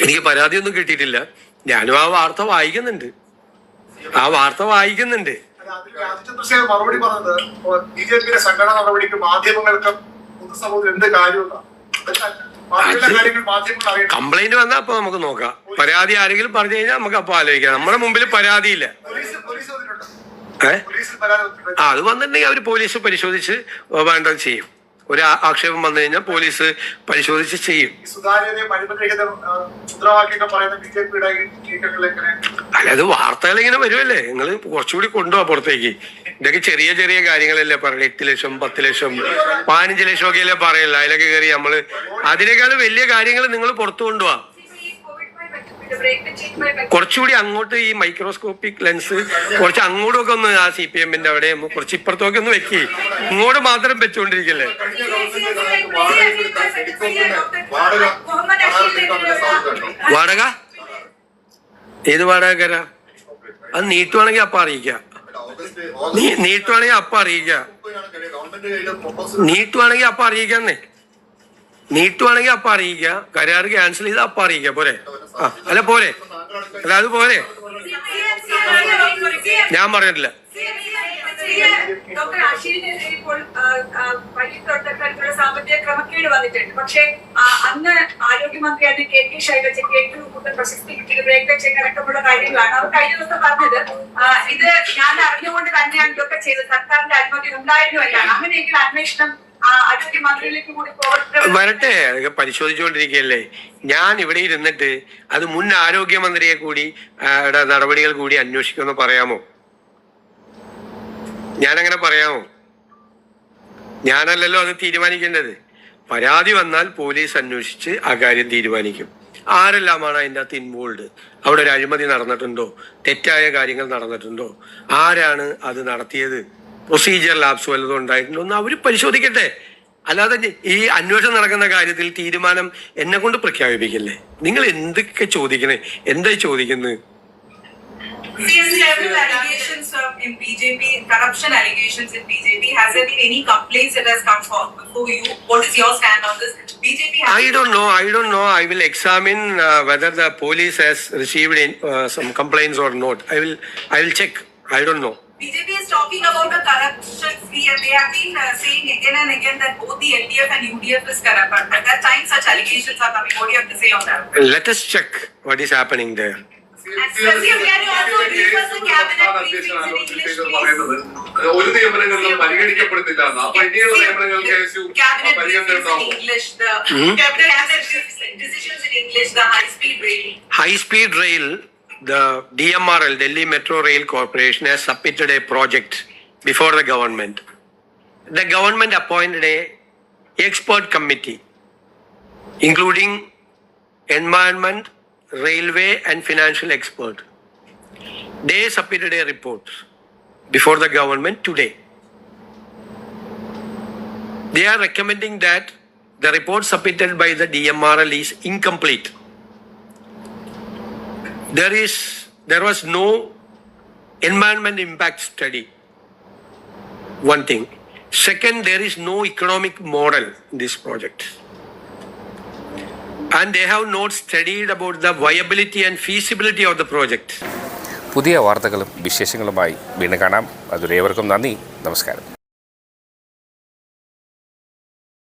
എനിക്ക് പരാതിയൊന്നും കിട്ടിയിട്ടില്ല. ഞാനും ആ വാർത്ത വായിക്കുന്നുണ്ട്. മറുപടി പറഞ്ഞത് BJP സംഘടനാ നടപടിക്ക് മാധ്യമങ്ങൾക്ക് പൊതുസമൂഹത്തിൽ എന്ത് കാര്യമുള്ള കംപ്ലൈന്റ് വന്നാൽ അപ്പൊ നമുക്ക് നോക്കാം. പരാതി ആരെങ്കിലും പറഞ്ഞു കഴിഞ്ഞാൽ നമുക്ക് അപ്പൊ ആലോചിക്കാം. നമ്മുടെ മുമ്പിൽ പരാതിയില്ല. അത് വന്നിട്ടുണ്ടെങ്കിൽ അവര് പോലീസ് പരിശോധിച്ച് വേണ്ടത് ചെയ്യും. ഒരു ആക്ഷേപം വന്നു കഴിഞ്ഞാൽ പോലീസ് പരിശോധിച്ച് ചെയ്യും. അല്ല, അത് വാർത്തകൾ ഇങ്ങനെ വരുമല്ലേ, നിങ്ങൾ കുറച്ചുകൂടി കൊണ്ടുപോവാ പുറത്തേക്ക്. ഇതൊക്കെ ചെറിയ ചെറിയ കാര്യങ്ങളല്ലേ പറയണേ. 8 ലക്ഷം 10 ലക്ഷം 15 ലക്ഷം ഒക്കെ അല്ലേ പറയല്ല. അതിലൊക്കെ കയറി നമ്മള് അതിനേക്കാളും വലിയ കാര്യങ്ങൾ നിങ്ങൾ പുറത്തു കൊണ്ടുപോവാ. The break the chain by കുറച്ചുകൂടി അങ്ങോട്ട് ഈ മൈക്രോസ്കോപ്പിക് ലെൻസ് കുറച്ച് അങ്ങോട്ടൊക്കെ ഒന്ന് ആ CPM-ന്റെ അവിടെ കുറച്ച് ഇപ്പുറത്തൊക്കെ ഒന്ന് വെക്കി. ഇങ്ങോട്ട് മാത്രം വെച്ചുകൊണ്ടിരിക്കല്ലേ? വാടക ഏത് വാടകക്കാര? അത് നീട്ടുവാണെങ്കിൽ അപ്പം അറിയിക്കാം. നീട്ടുവാണെങ്കിൽ അപ്പം അറിയിക്കാം. നീട്ടുവാണെങ്കിൽ അപ്പം അറിയിക്കാന്നേ. നീട്ടുവാണെങ്കിൽ അപ്പം അറിയിക്കുക. കരാർ ക്യാൻസൽ ചെയ്ത് അപ്പം അറിയിക്കാം. പോരെ? അല്ല പോരെ? അല്ല അത് പോരെ? ഞാൻ പറഞ്ഞിട്ടില്ല. ഡോക്ടർ അഷീലിനെതിരെ ഇപ്പോൾ വലിയ തൊട്ടടുത്തുള്ള സാമ്പത്തിക ക്രമക്കേട് വന്നിട്ടുണ്ട്. പക്ഷേ അന്ന് ആരോഗ്യമന്ത്രിയായിട്ട് KK ശൈലജയ്ക്ക് ഏറ്റവും കൂടുതൽ പ്രശസ്തി കിട്ടിയത് ബ്രേക്ക് ദ ചെയിൻ അടക്കമുള്ള കാര്യങ്ങളാണ്. അവർ കഴിഞ്ഞ ദിവസം പറഞ്ഞത് ഇത് ഞാൻ അറിഞ്ഞുകൊണ്ട് തന്നെയാണ് ഇതൊക്കെ ചെയ്തത്, സർക്കാരിന്റെ അനുമതി ഉണ്ടായിരുന്നു എന്നാണ്. അങ്ങനെയെങ്കിൽ അന്വേഷണം ആരോഗ്യമന്ത്രിയിലേക്ക് കൂടി വരട്ടെ, പരിശോധിച്ചുകൊണ്ടിരിക്കുകയല്ലേ. ഞാൻ ഇവിടെ ഇരുന്നിട്ട് അത് മുൻ ആരോഗ്യമന്ത്രിയെ കൂടി നടപടികൾ കൂടി അന്വേഷിക്കുമെന്ന് പറയാമോ? ഞാനങ്ങനെ പറയാമോ? ഞാനല്ലല്ലോ അത് തീരുമാനിക്കേണ്ടത്. പരാതി വന്നാൽ പോലീസ് അന്വേഷിച്ച് ആ കാര്യം തീരുമാനിക്കും. ആരെല്ലാമാണ് അതിൻ്റെ അകത്ത് ഇൻവോൾവ്? അവിടെ ഒരു അഴിമതി നടന്നിട്ടുണ്ടോ? തെറ്റായ കാര്യങ്ങൾ നടന്നിട്ടുണ്ടോ? ആരാണ് അത് നടത്തിയത്? പ്രൊസീജിയർ ലാബ്സ് വല്ലതും ഉണ്ടായിട്ടുണ്ടോ എന്ന് അവർ പരിശോധിക്കട്ടെ. അല്ലാതെ ഈ അന്വേഷണം നടക്കുന്ന കാര്യത്തിൽ തീരുമാനം എന്നെ കൊണ്ട് പ്രഖ്യാപിപ്പിക്കില്ലേ? നിങ്ങൾ എന്തൊക്കെ ചോദിക്കണേ? എന്തായി ചോദിക്കുന്നത്? Several allegations in BJP, corruption allegations in BJP. Has there been any complaints that has come before you? What is your stand on this? BJP has I don't know. I will examine whether the police has received some complaints or not. I will check. I don't know. BJP is talking about a corruption free, and they have been saying again and again that both the LDF and UDF is corrupt. But at that time, such allegations are coming. What do you have to say on that? Let us check what is happening there. And sir, can you also brief us the cabinet briefings in English, please? ഒരു നിയമനങ്ങളിലും പരിഗണിക്കപ്പെടുന്നില്ല. അപ്പൊ ഇനിയുള്ള നിയമനങ്ങൾക്ക് Cabinet briefings in English, the cabinet has decisions in English, the high-speed rail. High-speed rail, the DMRL, Delhi Metro Rail Corporation, has submitted a project before the government. The government appointed a expert committee, including environment, railway and financial expert. They submitted a report before the government today. They are recommending that the report submitted by the DMRL is incomplete. There was no environment impact study. One thing. Second, there is no economic model in this project. And they have not studied about the viability and feasibility of the project. പുതിയ വാർത്തകളും വിശേഷങ്ങളുമായി വീണ്ടും കാണാം. അതുവരെ ഏവർക്കും നന്ദി, നമസ്കാരം.